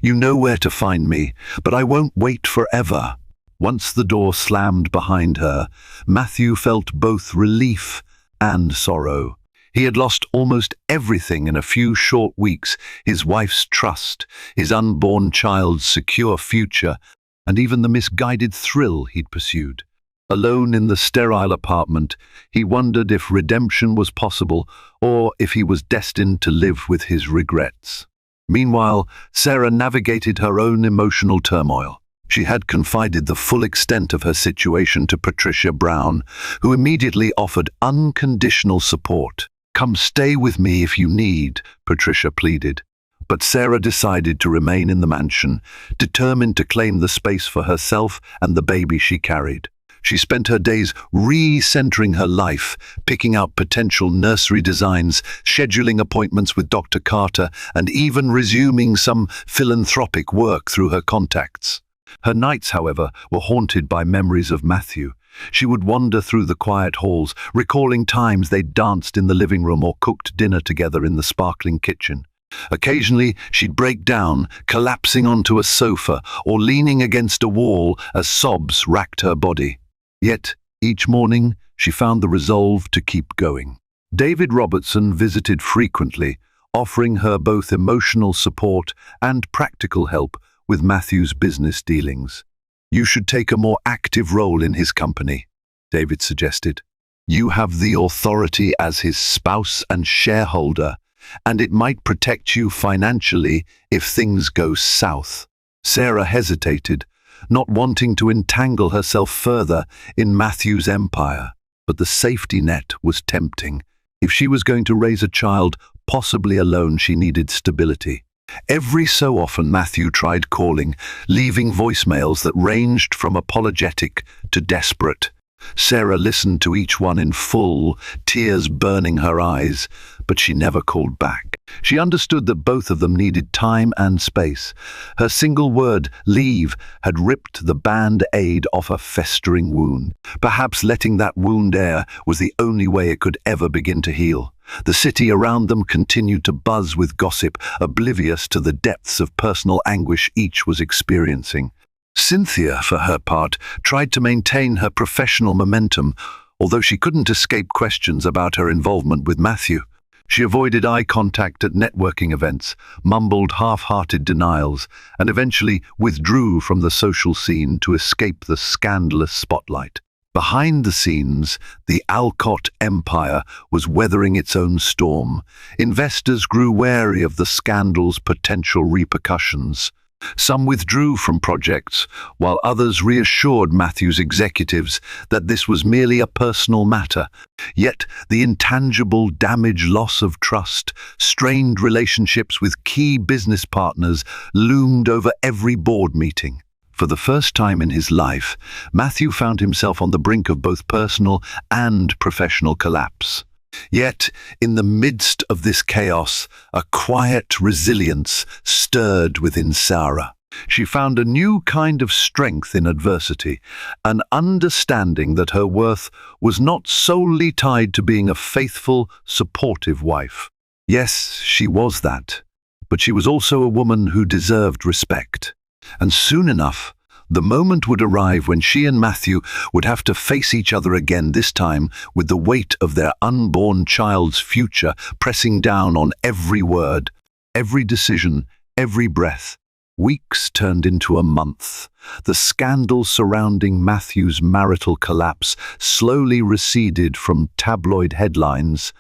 you know where to find me, but I won't wait forever." Once the door slammed behind her, Matthew felt both relief and sorrow. He had lost almost everything in a few short weeks: his wife's trust, his unborn child's secure future, and even the misguided thrill he'd pursued. Alone in the sterile apartment, he wondered if redemption was possible or if he was destined to live with his regrets. Meanwhile, Sarah navigated her own emotional turmoil. She had confided the full extent of her situation to Patricia Brown, who immediately offered unconditional support. "Come stay with me if you need," Patricia pleaded. But Sarah decided to remain in the mansion, determined to claim the space for herself and the baby she carried. She spent her days re-centering her life, picking out potential nursery designs, scheduling appointments with Dr. Carter, and even resuming some philanthropic work through her contacts. Her nights, however, were haunted by memories of Matthew. She would wander through the quiet halls, recalling times they'd danced in the living room or cooked dinner together in the sparkling kitchen. Occasionally, she'd break down, collapsing onto a sofa or leaning against a wall as sobs racked her body. Yet, each morning, she found the resolve to keep going. David Robertson visited frequently, offering her both emotional support and practical help with Matthew's business dealings. "You should take a more active role in his company," David suggested. "You have the authority as his spouse and shareholder, and it might protect you financially if things go south." Sarah hesitated, not wanting to entangle herself further in Matthew's empire. But the safety net was tempting. If she was going to raise a child, possibly alone, she needed stability. Every so often Matthew tried calling, leaving voicemails that ranged from apologetic to desperate. Sarah listened to each one in full, tears burning her eyes, but she never called back. She understood that both of them needed time and space. Her single word, leave, had ripped the band-aid off a festering wound. Perhaps letting that wound air was the only way it could ever begin to heal. The city around them continued to buzz with gossip, oblivious to the depths of personal anguish each was experiencing. Cynthia, for her part, tried to maintain her professional momentum, although she couldn't escape questions about her involvement with Matthew. She avoided eye contact at networking events, mumbled half-hearted denials, and eventually withdrew from the social scene to escape the scandalous spotlight. Behind the scenes, the Alcott empire was weathering its own storm. Investors grew wary of the scandal's potential repercussions. Some withdrew from projects, while others reassured Matthew's executives that this was merely a personal matter. Yet the intangible damage, loss of trust, strained relationships with key business partners loomed over every board meeting. For the first time in his life, Matthew found himself on the brink of both personal and professional collapse. Yet, in the midst of this chaos, a quiet resilience stirred within Sarah. She found a new kind of strength in adversity, an understanding that her worth was not solely tied to being a faithful, supportive wife. Yes, she was that, but she was also a woman who deserved respect. And soon enough, the moment would arrive when she and Matthew would have to face each other again, this time with the weight of their unborn child's future pressing down on every word, every decision, every breath. Weeks turned into a month. The scandal surrounding Matthew's marital collapse slowly receded from tabloid headlines,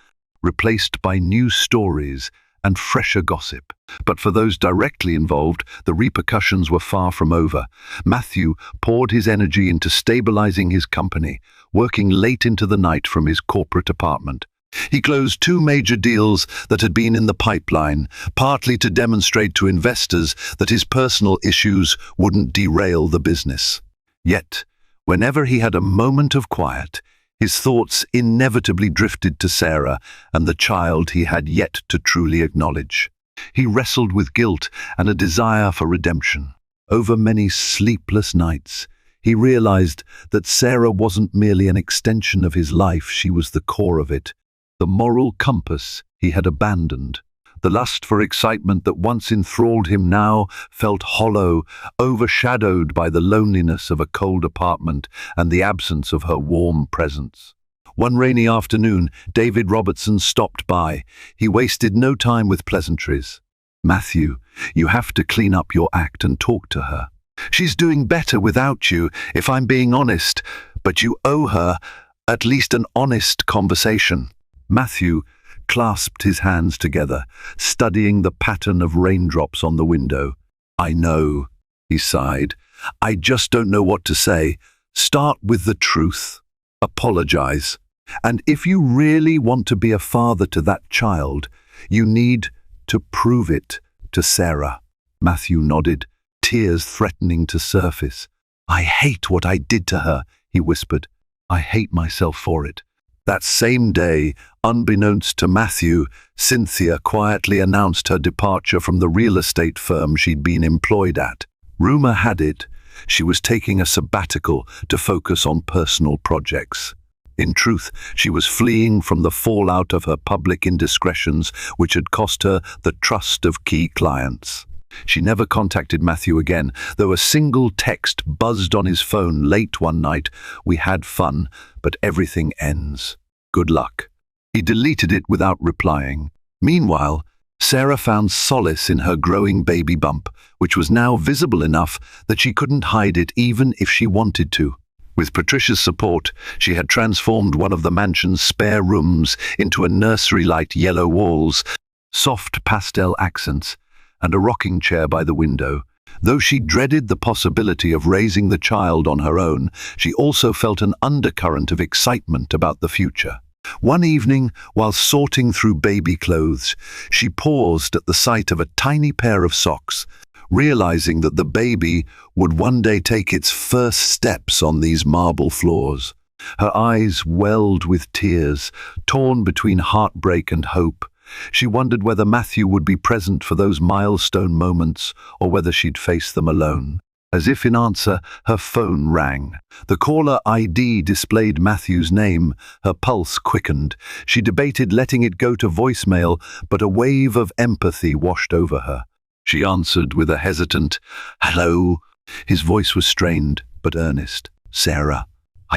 replaced by news stories and fresher gossip. But for those directly involved, the repercussions were far from over. Matthew poured his energy into stabilizing his company, working late into the night from his corporate apartment. He closed 2 major deals that had been in the pipeline, partly to demonstrate to investors that his personal issues wouldn't derail the business. Yet, whenever he had a moment of quiet, his thoughts inevitably drifted to Sarah and the child he had yet to truly acknowledge. He wrestled with guilt and a desire for redemption. Over many sleepless nights, he realized that Sarah wasn't merely an extension of his life, she was the core of it, the moral compass he had abandoned. The lust for excitement that once enthralled him now felt hollow, overshadowed by the loneliness of a cold apartment and the absence of her warm presence. One rainy afternoon, David Robertson stopped by. He wasted no time with pleasantries. "Matthew, you have to clean up your act and talk to her. She's doing better without you, if I'm being honest, but you owe her at least an honest conversation." Matthew clasped his hands together, studying the pattern of raindrops on the window. "I know," he sighed. "I just don't know what to say. Start with the truth. Apologize. And if you really want to be a father to that child, you need to prove it to Sarah." Matthew nodded, tears threatening to surface. "I hate what I did to her," he whispered. "I hate myself for it." That same day, unbeknownst to Matthew, Cynthia quietly announced her departure from the real estate firm she'd been employed at. Rumor had it she was taking a sabbatical to focus on personal projects. In truth, she was fleeing from the fallout of her public indiscretions, which had cost her the trust of key clients. She never contacted Matthew again, though a single text buzzed on his phone late one night. "We had fun, but everything ends. Good luck." He deleted it without replying. Meanwhile, Sarah found solace in her growing baby bump, which was now visible enough that she couldn't hide it even if she wanted to. With Patricia's support, she had transformed one of the mansion's spare rooms into a nursery-light, yellow walls, soft pastel accents, and a rocking chair by the window. Though she dreaded the possibility of raising the child on her own, she also felt an undercurrent of excitement about the future. One evening, while sorting through baby clothes, she paused at the sight of a tiny pair of socks, realizing that the baby would one day take its first steps on these marble floors. Her eyes welled with tears, torn between heartbreak and hope. She wondered whether Matthew would be present for those milestone moments or whether she'd face them alone. As if in answer, her phone rang. The caller ID displayed Matthew's name. Her pulse quickened. She debated letting it go to voicemail, but a wave of empathy washed over her. She answered with a hesitant, "Hello." His voice was strained, but earnest. "Sarah,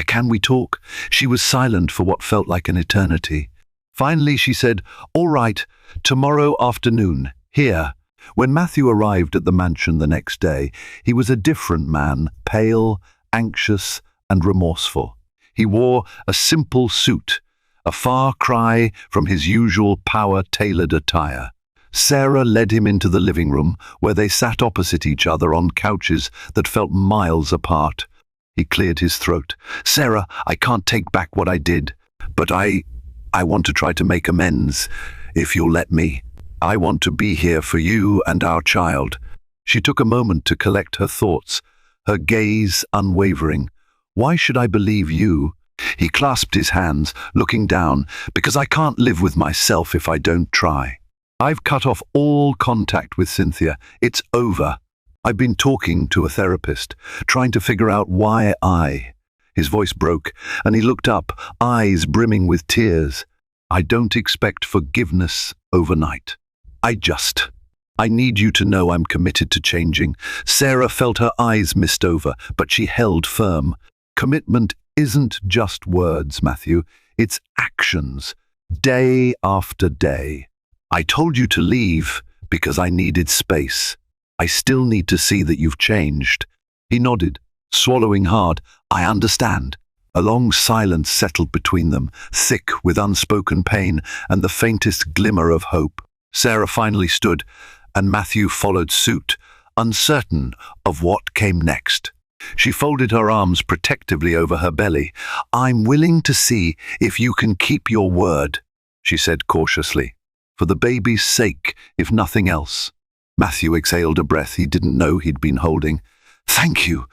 can we talk?" She was silent for what felt like an eternity. Finally, she said, "All right, tomorrow afternoon, here." When Matthew arrived at the mansion the next day, he was a different man, pale, anxious, and remorseful. He wore a simple suit, a far cry from his usual power-tailored attire. Sarah led him into the living room, where they sat opposite each other on couches that felt miles apart. He cleared his throat. "Sarah, I can't take back what I did, but I want to try to make amends, if you'll let me. I want to be here for you and our child." She took a moment to collect her thoughts, her gaze unwavering. "Why should I believe you?" He clasped his hands, looking down. "Because I can't live with myself if I don't try. I've cut off all contact with Cynthia. It's over. I've been talking to a therapist, trying to figure out why I..." His voice broke, and he looked up, eyes brimming with tears. "I don't expect forgiveness overnight. I need you to know I'm committed to changing." Sarah felt her eyes mist over, but she held firm. "Commitment isn't just words, Matthew. It's actions, day after day. I told you to leave because I needed space. I still need to see that you've changed." He nodded, swallowing hard. "I understand." A long silence settled between them, thick with unspoken pain and the faintest glimmer of hope. Sarah finally stood, and Matthew followed suit, uncertain of what came next. She folded her arms protectively over her belly. "I'm willing to see if you can keep your word," she said cautiously. "For the baby's sake, if nothing else." Matthew exhaled a breath he didn't know he'd been holding. "Thank you.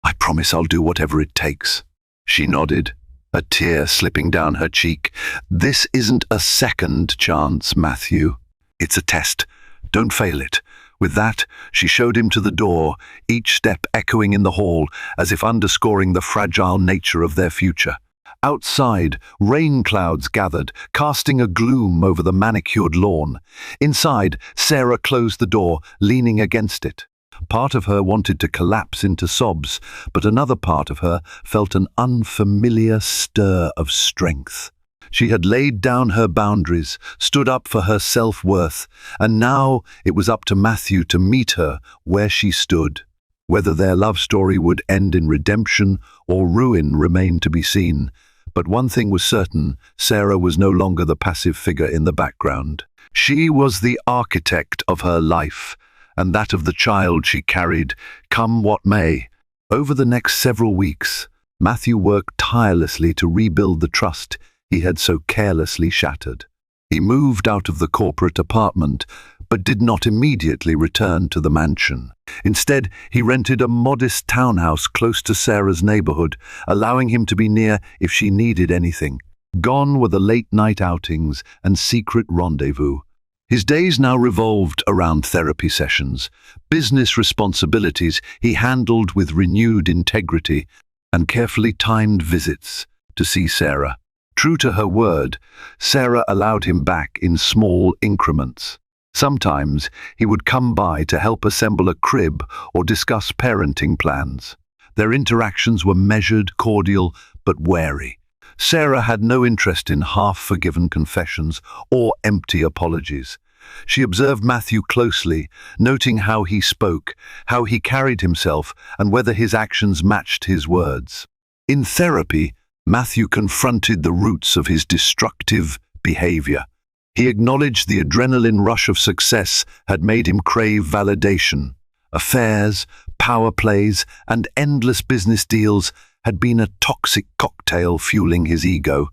I promise I'll do whatever it takes." She nodded, a tear slipping down her cheek. "This isn't a second chance, Matthew. It's a test. Don't fail it." With that, she showed him to the door, each step echoing in the hall, as if underscoring the fragile nature of their future. Outside, rain clouds gathered, casting a gloom over the manicured lawn. Inside, Sarah closed the door, leaning against it. Part of her wanted to collapse into sobs, but another part of her felt an unfamiliar stir of strength. She had laid down her boundaries, stood up for her self-worth, and now it was up to Matthew to meet her where she stood. Whether their love story would end in redemption or ruin remained to be seen. But one thing was certain: Sarah was no longer the passive figure in the background. She was the architect of her life, and that of the child she carried, come what may. Over the next several weeks, Matthew worked tirelessly to rebuild the trust he had so carelessly shattered. He moved out of the corporate apartment, but did not immediately return to the mansion. Instead, he rented a modest townhouse close to Sarah's neighborhood, allowing him to be near if she needed anything. Gone were the late-night outings and secret rendezvous. His days now revolved around therapy sessions. Business responsibilities he handled with renewed integrity, and carefully timed visits to see Sarah. True to her word, Sarah allowed him back in small increments. Sometimes he would come by to help assemble a crib or discuss parenting plans. Their interactions were measured, cordial, but wary. Sarah had no interest in half-forgiven confessions or empty apologies. She observed Matthew closely, noting how he spoke, how he carried himself, and whether his actions matched his words. In therapy, Matthew confronted the roots of his destructive behavior. He acknowledged the adrenaline rush of success had made him crave validation, Affairs, power plays, and endless business deals had been a toxic cocktail fueling his ego.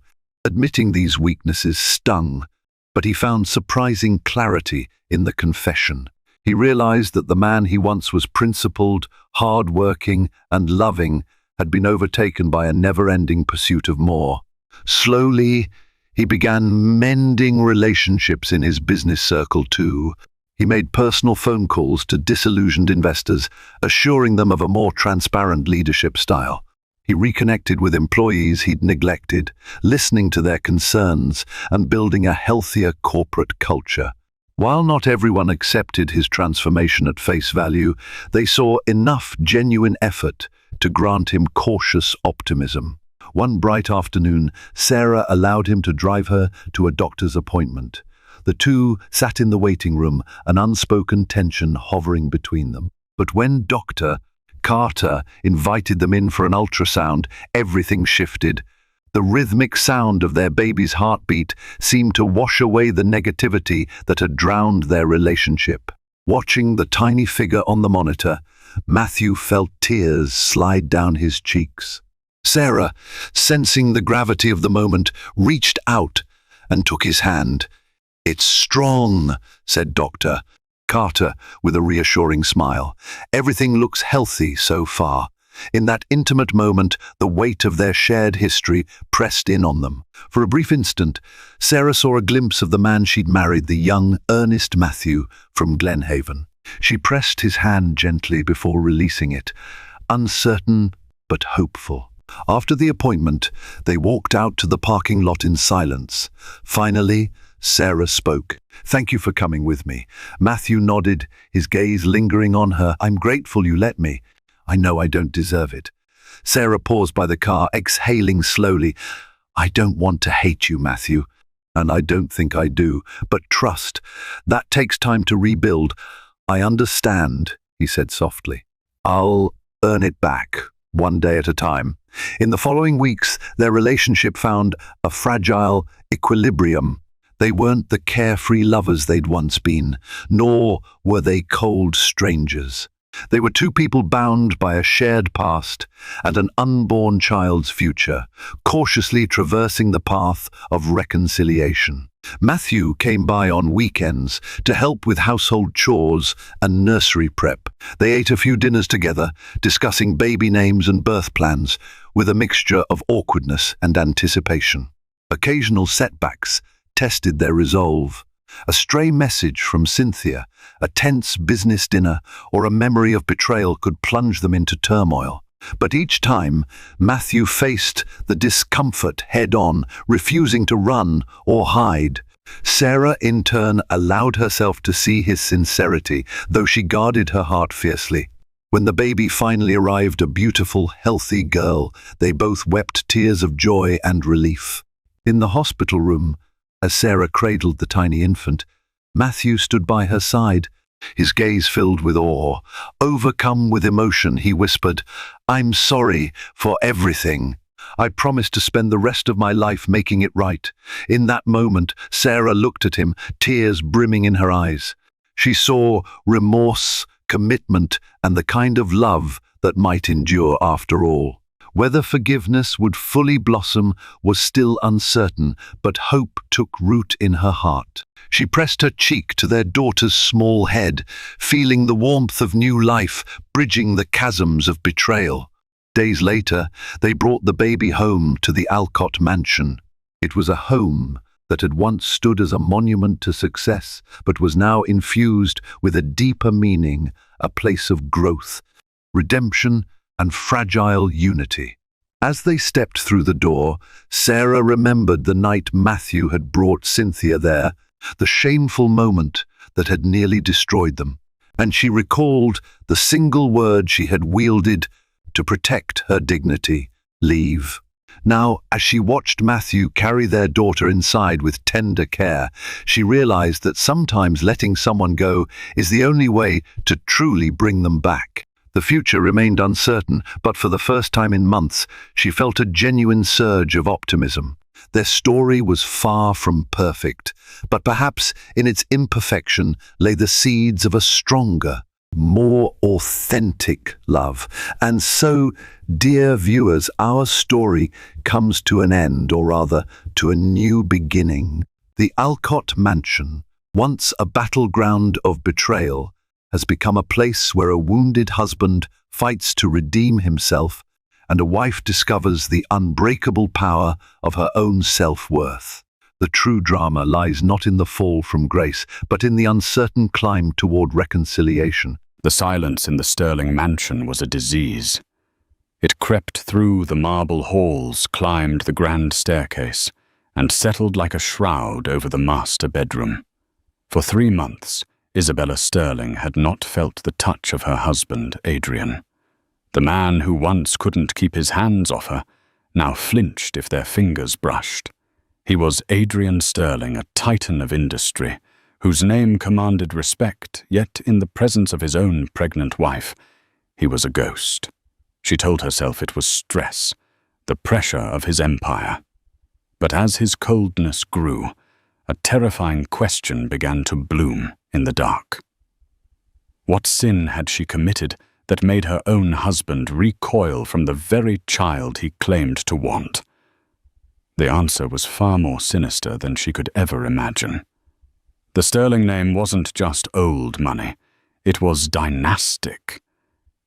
Admitting these weaknesses stung, but he found surprising clarity in the confession. He realized that the man he once was principled, hard-working, and loving had been overtaken by a never-ending pursuit of more. Slowly, he began mending relationships in his business circle too. He made personal phone calls to disillusioned investors, assuring them of a more transparent leadership style. He reconnected with employees he'd neglected, listening to their concerns and building a healthier corporate culture. While not everyone accepted his transformation at face value, they saw enough genuine effort to grant him cautious optimism. One bright afternoon, Sarah allowed him to drive her to a doctor's appointment. The two sat in the waiting room, an unspoken tension hovering between them. But when Dr. Carter invited them in for an ultrasound, everything shifted. The rhythmic sound of their baby's heartbeat seemed to wash away the negativity that had drowned their relationship. Watching the tiny figure on the monitor, Matthew felt tears slide down his cheeks. Sarah, sensing the gravity of the moment, reached out and took his hand. "It's strong," said Dr. Carter with a reassuring smile. "Everything looks healthy so far." In that intimate moment, the weight of their shared history pressed in on them. For a brief instant, Sarah saw a glimpse of the man she'd married, the young, earnest Matthew from Glenhaven. She pressed his hand gently before releasing it, uncertain but hopeful. After the appointment, they walked out to the parking lot in silence. Finally, Sarah spoke. "Thank you for coming with me." Matthew nodded, his gaze lingering on her. "I'm grateful you let me. I know I don't deserve it." Sarah paused by the car, exhaling slowly. "I don't want to hate you, Matthew, and I don't think I do, but trust, that takes time to rebuild." "I understand," he said softly. "I'll earn it back, one day at a time." In the following weeks, their relationship found a fragile equilibrium. They weren't the carefree lovers they'd once been, nor were they cold strangers. They were two people bound by a shared past and an unborn child's future, cautiously traversing the path of reconciliation. Matthew came by on weekends to help with household chores and nursery prep. They ate a few dinners together, discussing baby names and birth plans, with a mixture of awkwardness and anticipation. Occasional setbacks tested their resolve. A stray message from Cynthia, a tense business dinner, or a memory of betrayal could plunge them into turmoil. But each time, Matthew faced the discomfort head-on, refusing to run or hide. Sarah, in turn, allowed herself to see his sincerity, though she guarded her heart fiercely. When the baby finally arrived, a beautiful, healthy girl, they both wept tears of joy and relief. In the hospital room, as Sarah cradled the tiny infant, Matthew stood by her side, his gaze filled with awe. Overcome with emotion, he whispered, "I'm sorry for everything. I promise to spend the rest of my life making it right." In that moment, Sarah looked at him, tears brimming in her eyes. She saw remorse, commitment, and the kind of love that might endure after all. Whether forgiveness would fully blossom was still uncertain, but hope took root in her heart. She pressed her cheek to their daughter's small head, feeling the warmth of new life, bridging the chasms of betrayal. Days later, they brought the baby home to the Alcott mansion. It was a home that had once stood as a monument to success, but was now infused with a deeper meaning, a place of growth, redemption, and fragile unity. As they stepped through the door, Sarah remembered the night Matthew had brought Cynthia there, the shameful moment that had nearly destroyed them, and she recalled the single word she had wielded to protect her dignity: leave. Now, as she watched Matthew carry their daughter inside with tender care, she realized that sometimes letting someone go is the only way to truly bring them back. The future remained uncertain, but for the first time in months, she felt a genuine surge of optimism. Their story was far from perfect, but perhaps in its imperfection lay the seeds of a stronger, more authentic love. And so, dear viewers, our story comes to an end, or rather, to a new beginning. The Alcott Mansion, once a battleground of betrayal, has become a place where a wounded husband fights to redeem himself and a wife discovers the unbreakable power of her own self-worth. The true drama lies not in the fall from grace, but in the uncertain climb toward reconciliation. The silence in the Sterling mansion was a disease. It crept through the marble halls, climbed the grand staircase, and settled like a shroud over the master bedroom. For 3 months, Isabella Sterling had not felt the touch of her husband, Adrian. The man who once couldn't keep his hands off her now flinched if their fingers brushed. He was Adrian Sterling, a titan of industry, whose name commanded respect, yet in the presence of his own pregnant wife, he was a ghost. She told herself it was stress, the pressure of his empire. But as his coldness grew, a terrifying question began to bloom in the dark. What sin had she committed that made her own husband recoil from the very child he claimed to want? The answer was far more sinister than she could ever imagine. The Sterling name wasn't just old money, it was dynastic.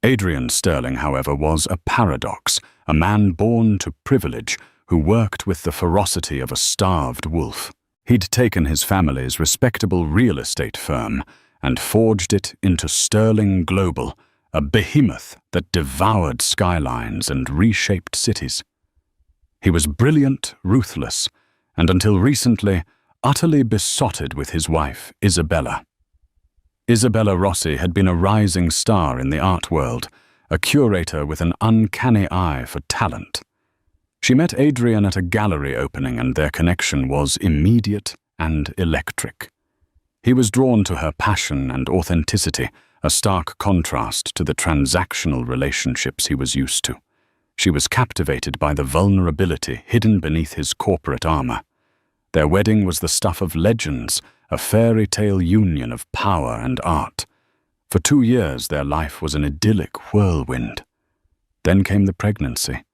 Adrian Sterling, however, was a paradox, a man born to privilege who worked with the ferocity of a starved wolf. He'd taken his family's respectable real estate firm and forged it into Sterling Global, a behemoth that devoured skylines and reshaped cities. He was brilliant, ruthless, and until recently, utterly besotted with his wife, Isabella. Isabella Rossi had been a rising star in the art world, a curator with an uncanny eye for talent. She met Adrian at a gallery opening, and their connection was immediate and electric. He was drawn to her passion and authenticity, a stark contrast to the transactional relationships he was used to. She was captivated by the vulnerability hidden beneath his corporate armor. Their wedding was the stuff of legends, a fairy tale union of power and art. For 2 years, their life was an idyllic whirlwind. Then came the pregnancy.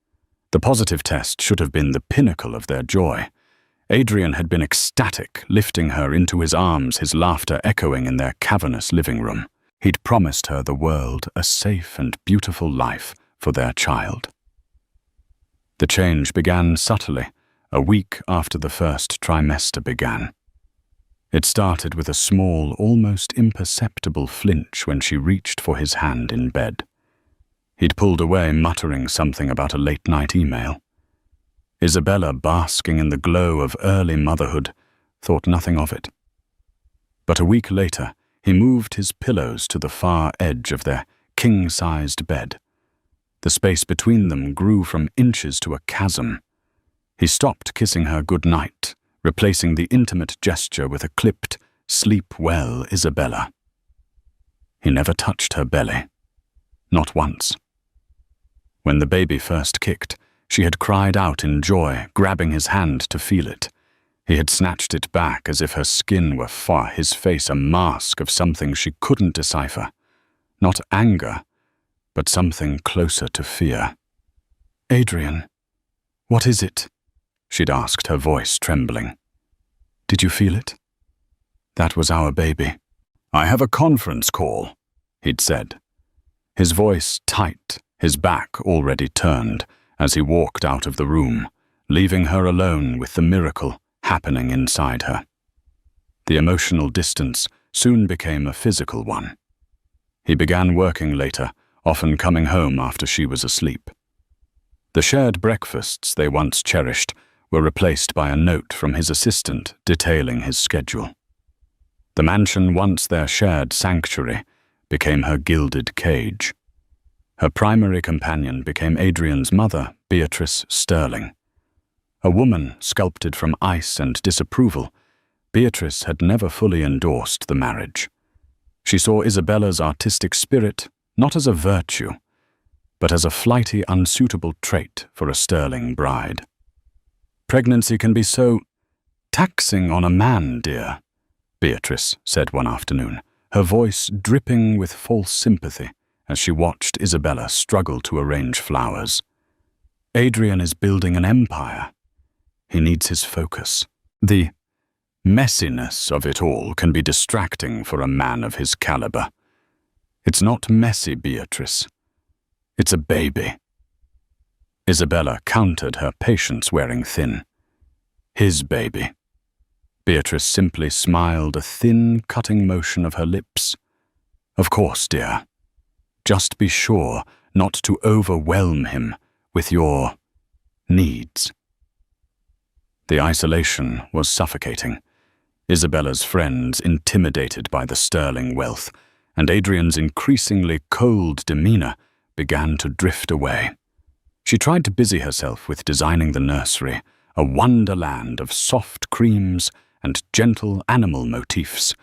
The positive test should have been the pinnacle of their joy. Adrian had been ecstatic, lifting her into his arms, his laughter echoing in their cavernous living room. He'd promised her the world, a safe and beautiful life for their child. The change began subtly, a week after the first trimester began. It started with a small, almost imperceptible flinch when she reached for his hand in bed. He'd pulled away, muttering something about a late-night email. Isabella, basking in the glow of early motherhood, thought nothing of it. But a week later, he moved his pillows to the far edge of their king-sized bed. The space between them grew from inches to a chasm. He stopped kissing her good night, replacing the intimate gesture with a clipped, "Sleep well, Isabella." He never touched her belly. Not once. When the baby first kicked, she had cried out in joy, grabbing his hand to feel it. He had snatched it back as if her skin were his face a mask of something she couldn't decipher. Not anger, but something closer to fear. "Adrian, what is it?" she'd asked, her voice trembling. "Did you feel it?" "That was our baby." "I have a conference call," he'd said. His voice tight, his back already turned, as he walked out of the room, leaving her alone with the miracle happening inside her. The emotional distance soon became a physical one. He began working later, often coming home after she was asleep. The shared breakfasts they once cherished were replaced by a note from his assistant detailing his schedule. The mansion, once their shared sanctuary, became her gilded cage. Her primary companion became Adrian's mother, Beatrice Sterling. A woman sculpted from ice and disapproval, Beatrice had never fully endorsed the marriage. She saw Isabella's artistic spirit not as a virtue, but as a flighty, unsuitable trait for a Sterling bride. "Pregnancy can be so taxing on a man, dear," Beatrice said one afternoon, her voice dripping with false sympathy as she watched Isabella struggle to arrange flowers. Adrian is building an empire. He needs his focus. The messiness of it all can be distracting for a man of his caliber. It's not messy, Beatrice. It's a baby. Isabella countered, her patience wearing thin. His baby. Beatrice simply smiled, a thin, cutting motion of her lips. Of course, dear. Just be sure not to overwhelm him with your needs. The isolation was suffocating. Isabella's friends intimidated by the sterling wealth, and Adrian's increasingly cold demeanor began to drift away. She tried to busy herself with designing the nursery, a wonderland of soft creams and gentle animal motifs,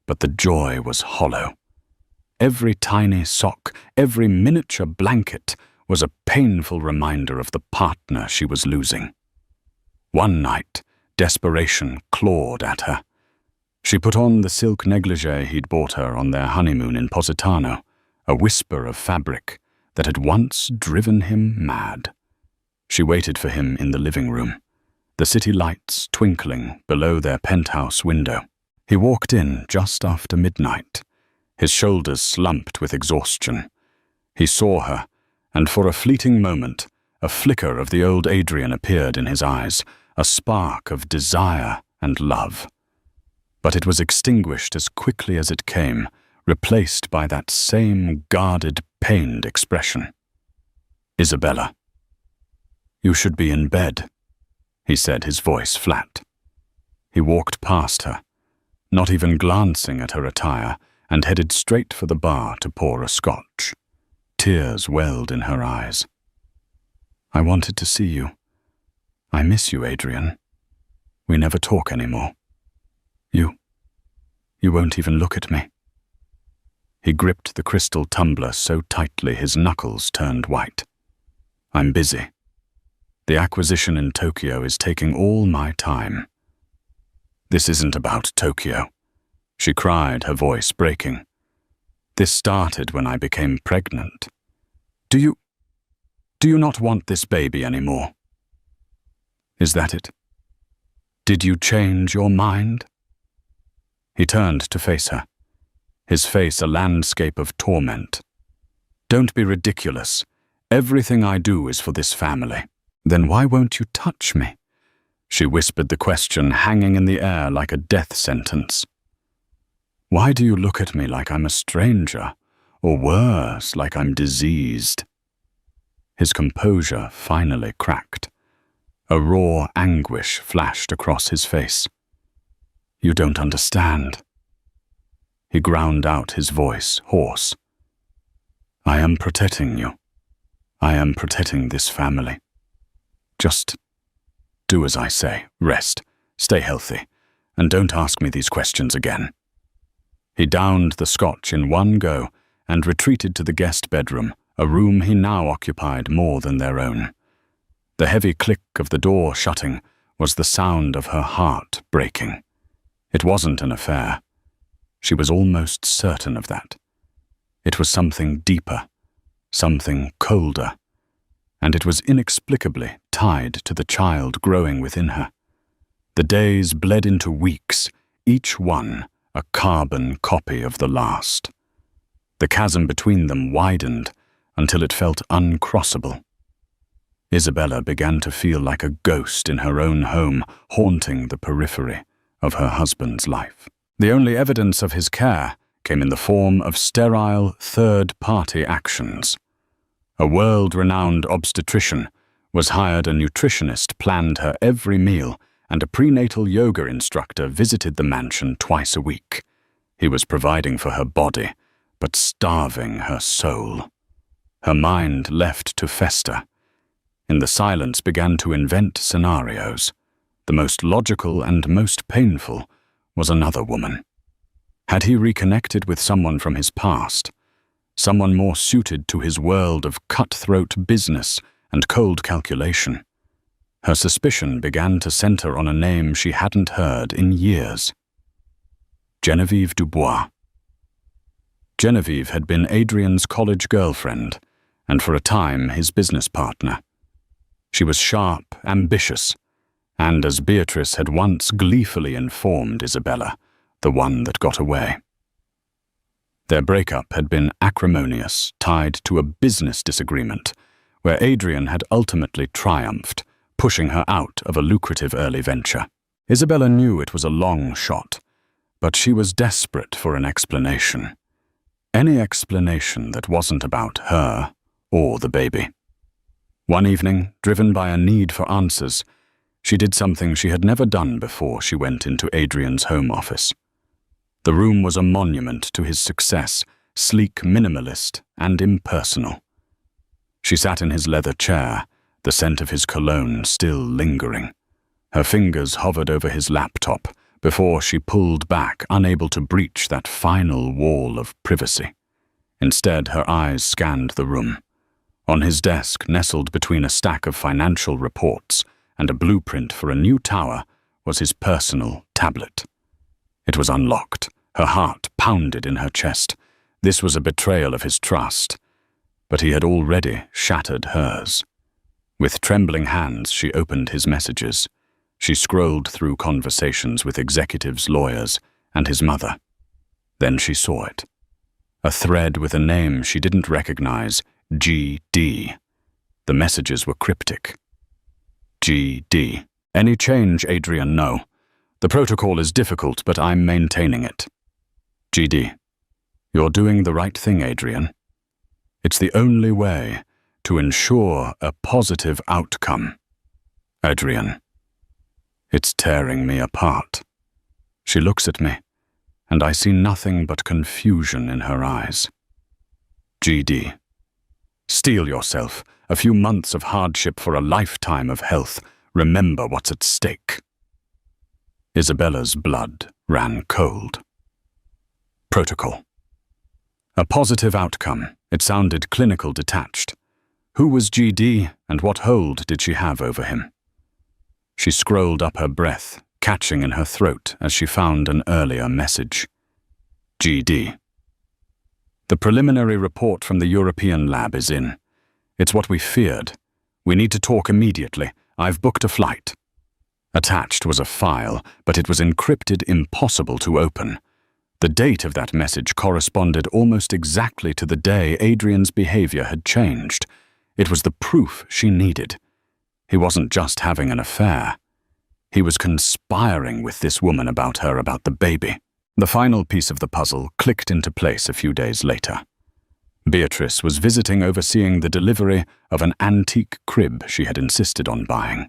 but the joy was hollow. Every tiny sock, every miniature blanket was a painful reminder of the partner she was losing. One night, desperation clawed at her. She put on the silk negligee he'd bought her on their honeymoon in Positano, a whisper of fabric that had once driven him mad. She waited for him in the living room, the city lights twinkling below their penthouse window. He walked in just after midnight, his shoulders slumped with exhaustion. He saw her, and for a fleeting moment, a flicker of the old Adrian appeared in his eyes, a spark of desire and love. But it was extinguished as quickly as it came, replaced by that same guarded, pained expression. Isabella. You should be in bed, he said, his voice flat. He walked past her, not even glancing at her attire, and headed straight for the bar to pour a scotch. Tears welled in her eyes. I wanted to see you. I miss you, Adrian. We never talk anymore. You won't even look at me. He gripped the crystal tumbler so tightly his knuckles turned white. I'm busy. The acquisition in Tokyo is taking all my time. This isn't about Tokyo, she cried, her voice breaking. This started when I became pregnant. Do you not want this baby anymore? Is that it? Did you change your mind? He turned to face her, his face a landscape of torment. Don't be ridiculous. Everything I do is for this family. Then why won't you touch me? She whispered, the question hanging in the air like a death sentence. Why do you look at me like I'm a stranger, or worse, like I'm diseased? His composure finally cracked. A raw anguish flashed across his face. You don't understand. He ground out, his voice hoarse. I am protecting you. I am protecting this family. Just do as I say. Rest, stay healthy, and don't ask me these questions again. He downed the scotch in one go and retreated to the guest bedroom, a room he now occupied more than their own. The heavy click of the door shutting was the sound of her heart breaking. It wasn't an affair. She was almost certain of that. It was something deeper, something colder, and it was inexplicably tied to the child growing within her. The days bled into weeks, each one a carbon copy of the last. The chasm between them widened until it felt uncrossable. Isabella began to feel like a ghost in her own home, haunting the periphery of her husband's life. The only evidence of his care came in the form of sterile third-party actions. A world-renowned obstetrician was hired, a nutritionist planned her every meal, and a prenatal yoga instructor visited the mansion twice a week. He was providing for her body, but starving her soul. Her mind left to fester. In the silence began to invent scenarios. The most logical and most painful was another woman. Had he reconnected with someone from his past, someone more suited to his world of cutthroat business and cold calculation? Her suspicion began to center on a name she hadn't heard in years. Genevieve Dubois. Genevieve had been Adrian's college girlfriend, and for a time his business partner. She was sharp, ambitious, and as Beatrice had once gleefully informed Isabella, the one that got away. Their breakup had been acrimonious, tied to a business disagreement, where Adrian had ultimately triumphed, pushing her out of a lucrative early venture. Isabella knew it was a long shot, but she was desperate for an explanation. Any explanation that wasn't about her or the baby. One evening, driven by a need for answers, she did something she had never done before she went into Adrian's home office. The room was a monument to his success, sleek, minimalist, and impersonal. She sat in his leather chair, the scent of his cologne still lingering. Her fingers hovered over his laptop before she pulled back, unable to breach that final wall of privacy. Instead, her eyes scanned the room. On his desk, nestled between a stack of financial reports and a blueprint for a new tower, was his personal tablet. It was unlocked. Her heart pounded in her chest. This was a betrayal of his trust, but he had already shattered hers. With trembling hands, she opened his messages. She scrolled through conversations with executives, lawyers, and his mother. Then she saw it. A thread with a name she didn't recognize, G.D. The messages were cryptic. G.D. Any change, Adrian? No. The protocol is difficult, but I'm maintaining it. G.D. You're doing the right thing, Adrian. It's the only way to ensure a positive outcome. Adrian. It's tearing me apart. She looks at me, and I see nothing but confusion in her eyes. G.D. Steel yourself. A few months of hardship for a lifetime of health. Remember what's at stake. Isabella's blood ran cold. Protocol. A positive outcome. It sounded clinical, detached. Who was G.D. and what hold did she have over him? She scrolled up her breath, catching in her throat as she found an earlier message. G.D. The preliminary report from the European lab is in. It's what we feared. We need to talk immediately. I've booked a flight. Attached was a file, but it was encrypted, impossible to open. The date of that message corresponded almost exactly to the day Adrian's behavior had changed. It was the proof she needed. He wasn't just having an affair. He was conspiring with this woman about the baby. The final piece of the puzzle clicked into place a few days later. Beatrice was visiting, overseeing the delivery of an antique crib she had insisted on buying.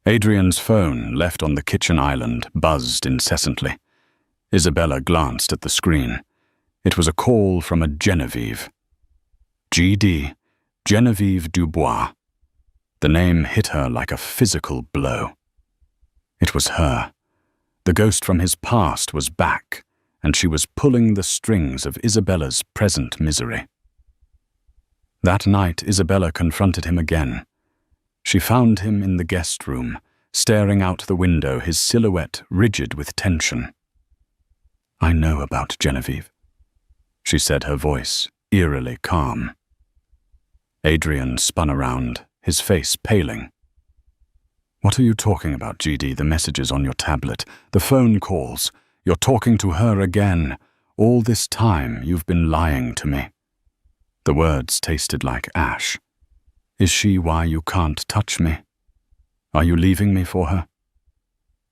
Adrian's phone, left on the kitchen island, buzzed incessantly. Isabella glanced at the screen. It was a call from a Genevieve. G.D. Genevieve Dubois. The name hit her like a physical blow. It was her. The ghost from his past was back, and she was pulling the strings of Isabella's present misery. That night, Isabella confronted him again. She found him in the guest room, staring out the window, his silhouette rigid with tension. I know about Genevieve, she said, her voice eerily calm. Adrian spun around, his face paling. What are you talking about, G.D.? The messages on your tablet, the phone calls. You're talking to her again. All this time you've been lying to me. The words tasted like ash. Is she why you can't touch me? Are you leaving me for her?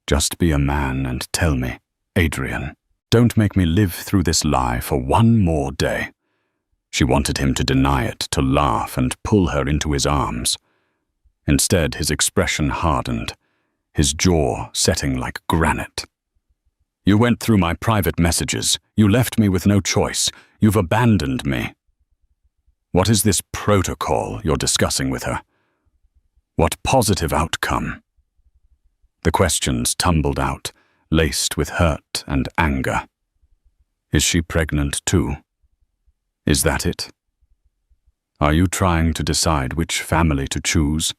Just be a man and tell me, Adrian. Don't make me live through this lie for one more day. She wanted him to deny it, to laugh and pull her into his arms. Instead, his expression hardened, his jaw setting like granite. You went through my private messages. You left me with no choice. You've abandoned me. What is this protocol you're discussing with her? What positive outcome? The questions tumbled out, laced with hurt and anger. Is she pregnant too? Is that it? Are you trying to decide which family to choose?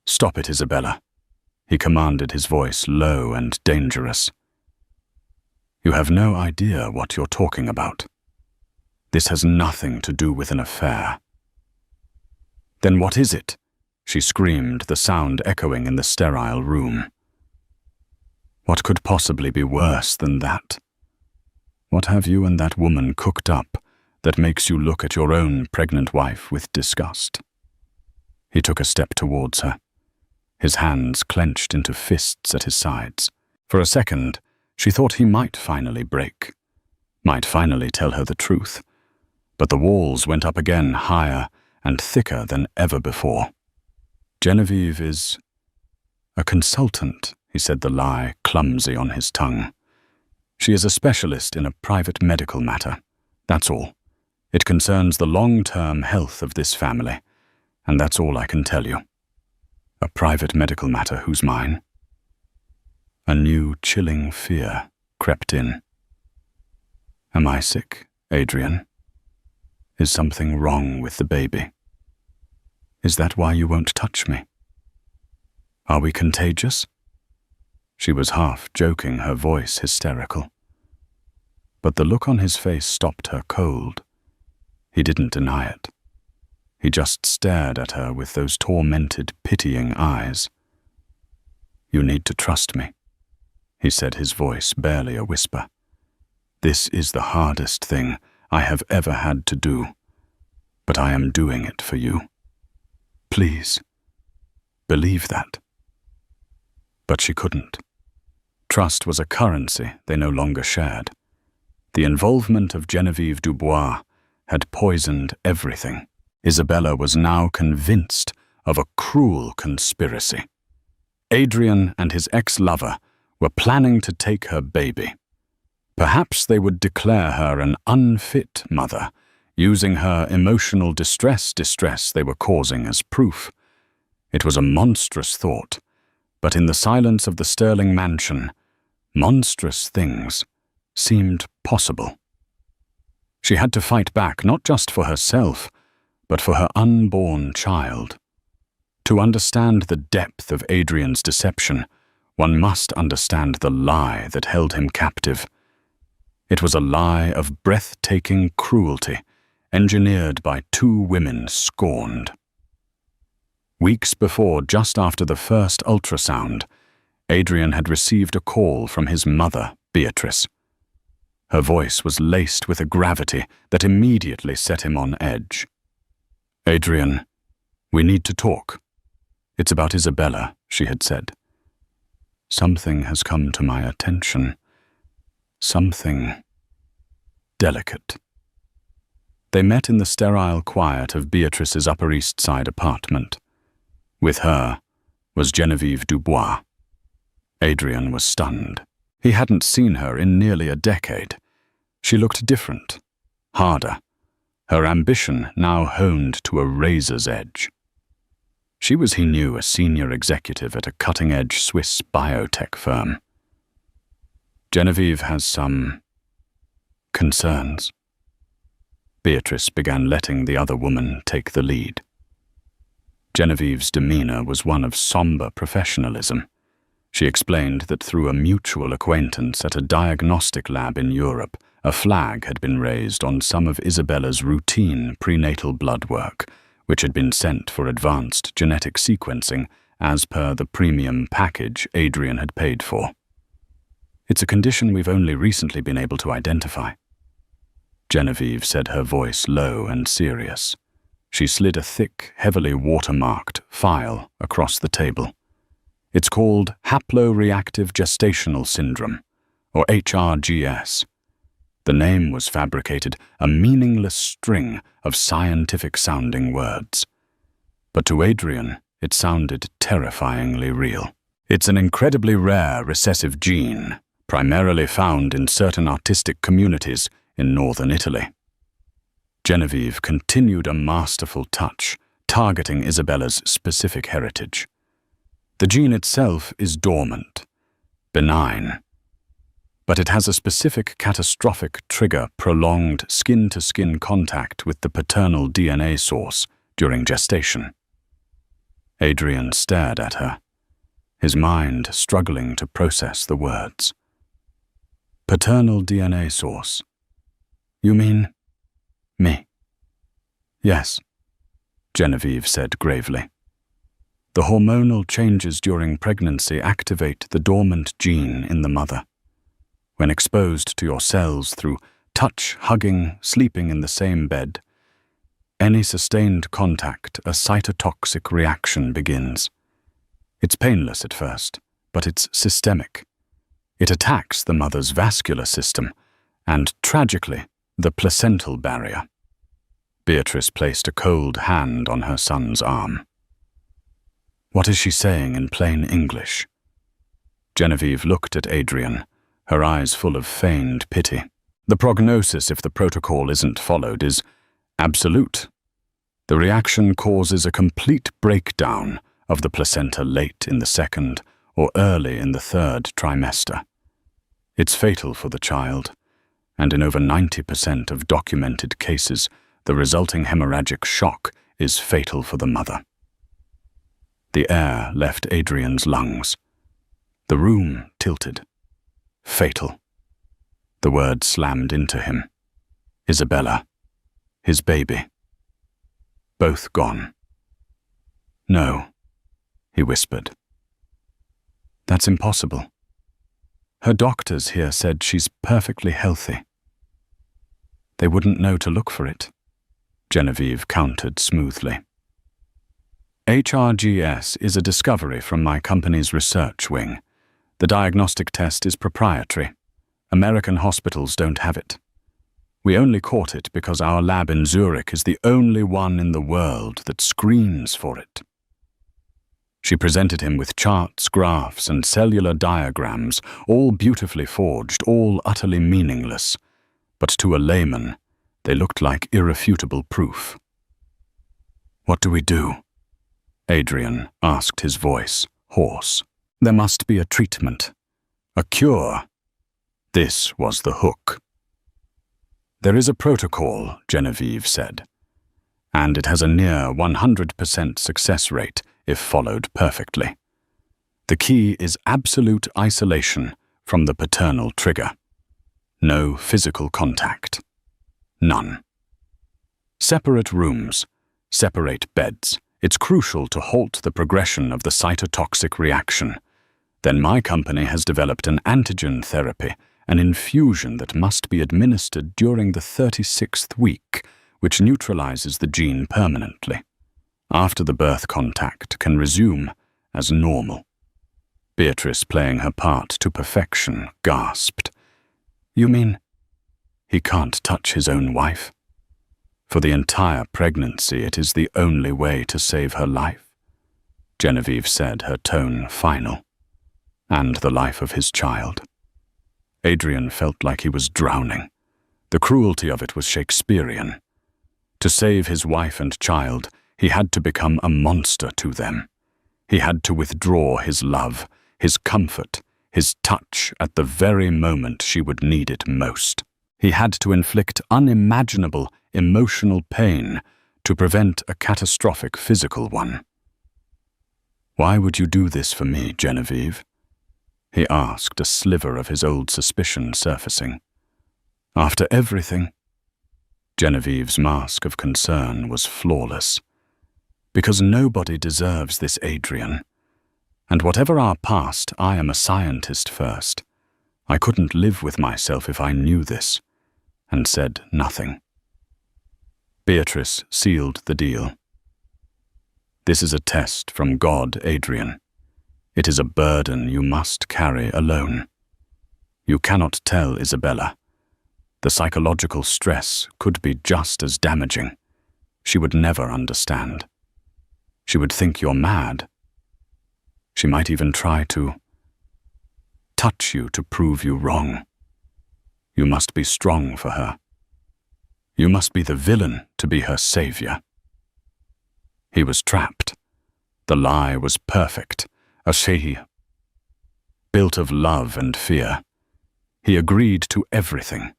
Stop it, Isabella, he commanded, his voice low and dangerous. You You have no idea what you're talking about. This has nothing to do with an affair. Then what is it? She screamed, the sound echoing in the sterile room. What could possibly be worse than that? What have you and that woman cooked up that makes you look at your own pregnant wife with disgust? He took a step towards her, his hands clenched into fists at his sides. For a second, she thought he might finally break, might finally tell her the truth. But the walls went up again, higher and thicker than ever before. Genevieve is a consultant, he said, the lie clumsy on his tongue. She is a specialist in a private medical matter. That's all. It concerns the long-term health of this family, and that's all I can tell you. A private medical matter whose mine? A new chilling fear crept in. Am I sick, Adrian? Is something wrong with the baby? Is that why you won't touch me? Are we contagious? She was half joking, her voice hysterical. But the look on his face stopped her cold. He didn't deny it. He just stared at her with those tormented, pitying eyes. You need to trust me, he said, his voice barely a whisper. This is the hardest thing I have ever had to do, but I am doing it for you. Please, believe that. But she couldn't. Trust was a currency they no longer shared. The involvement of Genevieve Dubois had poisoned everything. Isabella was now convinced of a cruel conspiracy. Adrian and his ex-lover were planning to take her baby. Perhaps they would declare her an unfit mother, using her emotional distress they were causing as proof. It was a monstrous thought, but in the silence of the Sterling mansion, monstrous things seemed possible. She had to fight back, not just for herself, but for her unborn child. To understand the depth of Adrian's deception, one must understand the lie that held him captive. It was a lie of breathtaking cruelty, engineered by two women scorned. Weeks before, just after the first ultrasound, Adrian had received a call from his mother, Beatrice. Her voice was laced with a gravity that immediately set him on edge. Adrian, we need to talk. It's about Isabella, she had said. Something has come to my attention. Something delicate. They met in the sterile quiet of Beatrice's Upper East Side apartment. With her was Genevieve Dubois. Adrian was stunned. He hadn't seen her in nearly a decade. She looked different, harder, her ambition now honed to a razor's edge. She was, he knew, a senior executive at a cutting-edge Swiss biotech firm. Genevieve has some concerns. Beatrice began letting the other woman take the lead. Genevieve's demeanor was one of somber professionalism. She explained that through a mutual acquaintance at a diagnostic lab in Europe, a flag had been raised on some of Isabella's routine prenatal blood work, which had been sent for advanced genetic sequencing as per the premium package Adrian had paid for. It's a condition we've only recently been able to identify. Genevieve said, her voice low and serious. She slid a thick, heavily watermarked file across the table. It's called haploreactive gestational syndrome, or HRGS. The name was fabricated, a meaningless string of scientific-sounding words. But to Adrian, it sounded terrifyingly real. It's an incredibly rare recessive gene, primarily found in certain artistic communities in northern Italy. Genevieve continued a masterful touch, targeting Isabella's specific heritage. The gene itself is dormant, benign, but it has a specific catastrophic trigger: prolonged skin-to-skin contact with the paternal DNA source during gestation. Adrian stared at her, his mind struggling to process the words. Paternal DNA source. You mean me? Yes, Genevieve said gravely. The hormonal changes during pregnancy activate the dormant gene in the mother. When exposed to your cells through touch, hugging, sleeping in the same bed, any sustained contact, a cytotoxic reaction begins. It's painless at first, but it's systemic. It attacks the mother's vascular system and, tragically, the placental barrier. Beatrice placed a cold hand on her son's arm. What is she saying in plain English? Genevieve looked at Adrian, her eyes full of feigned pity. The prognosis, if the protocol isn't followed, is absolute. The reaction causes a complete breakdown of the placenta late in the second or early in the third trimester. It's fatal for the child, and in over 90% of documented cases, the resulting hemorrhagic shock is fatal for the mother. The air left Adrian's lungs. The room tilted. Fatal. The word slammed into him. Isabella. His baby. Both gone. No, he whispered. That's impossible. Her doctors here said she's perfectly healthy. They wouldn't know to look for it, Genevieve countered smoothly. HRGS is a discovery from my company's research wing. The diagnostic test is proprietary. American hospitals don't have it. We only caught it because our lab in Zurich is the only one in the world that screens for it. She presented him with charts, graphs, and cellular diagrams, all beautifully forged, all utterly meaningless. But to a layman, they looked like irrefutable proof. What do we do? Adrian asked, his voice hoarse. There must be a treatment. A cure. This was the hook. There is a protocol, Genevieve said, and it has a near 100% success rate if followed perfectly. The key is absolute isolation from the paternal trigger. No physical contact. None. Separate rooms, separate beds. It's crucial to halt the progression of the cytotoxic reaction. Then my company has developed an antigen therapy, an infusion that must be administered during the 36th week, which neutralizes the gene permanently. After the birth contact can resume as normal. Beatrice, playing her part to perfection, gasped. You mean he can't touch his own wife? For the entire pregnancy, it is the only way to save her life, Genevieve said, her tone final, and the life of his child. Adrian felt like he was drowning. The cruelty of it was Shakespearean. To save his wife and child, he had to become a monster to them. He had to withdraw his love, his comfort, his touch at the very moment she would need it most. He had to inflict unimaginable emotional pain to prevent a catastrophic physical one. Why would you do this for me, Genevieve? He asked, a sliver of his old suspicion surfacing. After everything? Genevieve's mask of concern was flawless. Because nobody deserves this, Adrian. And whatever our past, I am a scientist first. I couldn't live with myself if I knew this, and said nothing. Beatrice sealed the deal. This is a test from God, Adrian. It is a burden you must carry alone. You cannot tell Isabella. The psychological stress could be just as damaging. She would never understand. She would think you're mad. She might even try to touch you to prove you wrong. You must be strong for her. You must be the villain to be her savior. He was trapped. The lie was perfect. A she built of love and fear. He agreed to everything.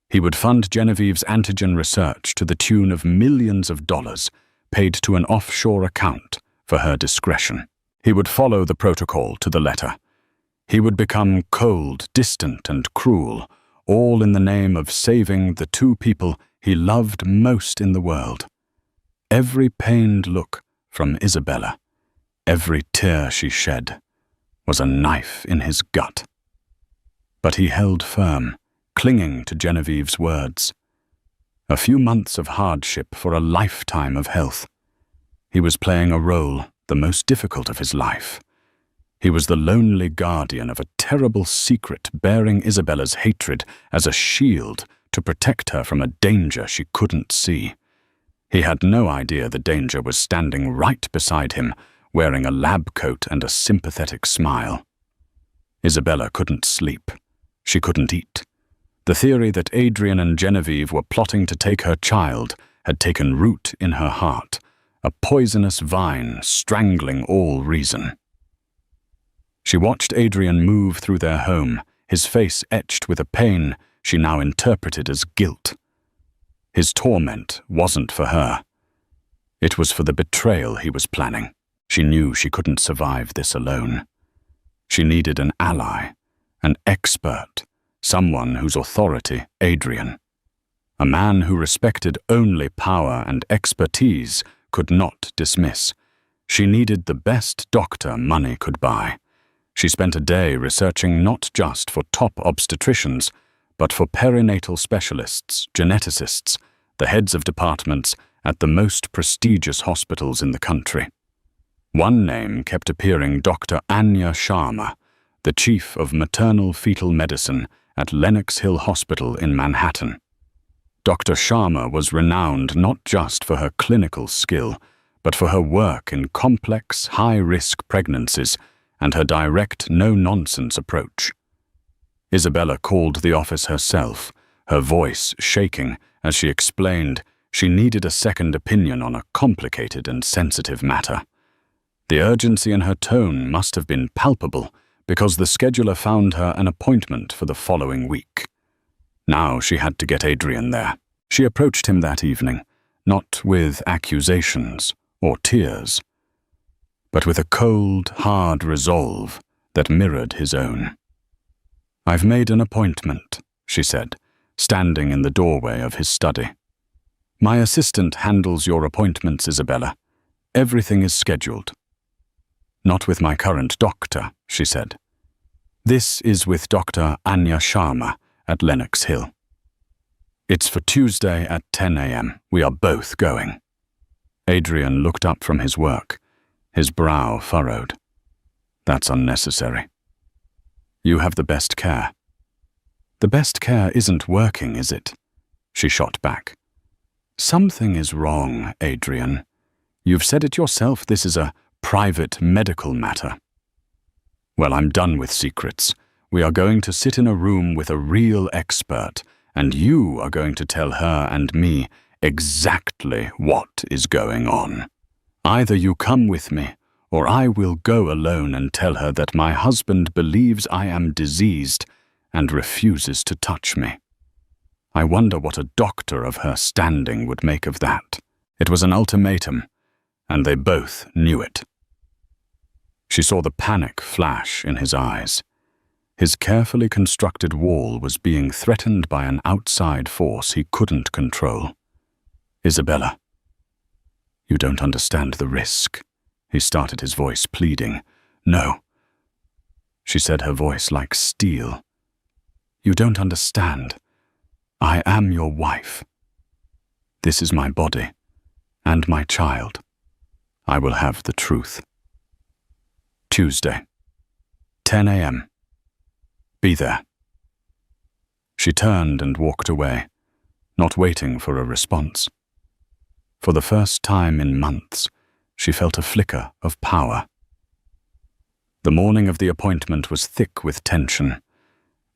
He would fund Genevieve's antigen research to the tune of millions of dollars, paid to an offshore account for her discretion. He would follow the protocol to the letter. He would become cold, distant, and cruel, all in the name of saving the two people he loved most in the world. Every pained look from Isabella, every tear she shed, was a knife in his gut. But he held firm, clinging to Genevieve's words. A few months of hardship for a lifetime of health. He was playing a role, the most difficult of his life. He was the lonely guardian of a terrible secret, bearing Isabella's hatred as a shield to protect her from a danger she couldn't see. He had no idea the danger was standing right beside him, wearing a lab coat and a sympathetic smile. Isabella couldn't sleep. She couldn't eat. The theory that Adrian and Genevieve were plotting to take her child had taken root in her heart, a poisonous vine strangling all reason. She watched Adrian move through their home, his face etched with a pain she now interpreted as guilt. His torment wasn't for her. It was for the betrayal he was planning. She knew she couldn't survive this alone. She needed an ally, an expert, someone whose authority, Adrian, a man who respected only power and expertise, could not dismiss. She needed the best doctor money could buy. She spent a day researching not just for top obstetricians, but for perinatal specialists, geneticists, the heads of departments at the most prestigious hospitals in the country. One name kept appearing: Dr. Anya Sharma, the chief of maternal fetal medicine at Lenox Hill Hospital in Manhattan. Dr. Sharma was renowned not just for her clinical skill, but for her work in complex, high-risk pregnancies and her direct, no-nonsense approach. Isabella called the office herself, her voice shaking as she explained she needed a second opinion on a complicated and sensitive matter. The urgency in her tone must have been palpable, because the scheduler found her an appointment for the following week. Now she had to get Adrian there. She approached him that evening, not with accusations or tears, but with a cold, hard resolve that mirrored his own. "I've made an appointment," she said, standing in the doorway of his study. "My assistant handles your appointments, Isabella. Everything is scheduled." "Not with my current doctor," she said. "This is with Dr. Anya Sharma at Lenox Hill. It's for Tuesday at 10 a.m. We are both going." Adrian looked up from his work, his brow furrowed. "That's unnecessary." "You have the best care." "The best care isn't working, is it?" she shot back. "Something is wrong, Adrian. You've said it yourself, this is a private medical matter." "Well, I'm done with secrets. We are going to sit in a room with a real expert, and you are going to tell her and me exactly what is going on. Either you come with me, or I will go alone and tell her that my husband believes I am diseased and refuses to touch me." I wonder what a doctor of her standing would make of that. It was an ultimatum, and they both knew it. She saw the panic flash in his eyes. His carefully constructed wall was being threatened by an outside force he couldn't control. "Isabella, you don't understand the risk," he started, his voice pleading. "No," she said, her voice like steel. "You don't understand. I am your wife. This is my body and my child. I will have the truth. Tuesday, 10 a.m. Be there." She turned and walked away, not waiting for a response. For the first time in months, she felt a flicker of power. The morning of the appointment was thick with tension.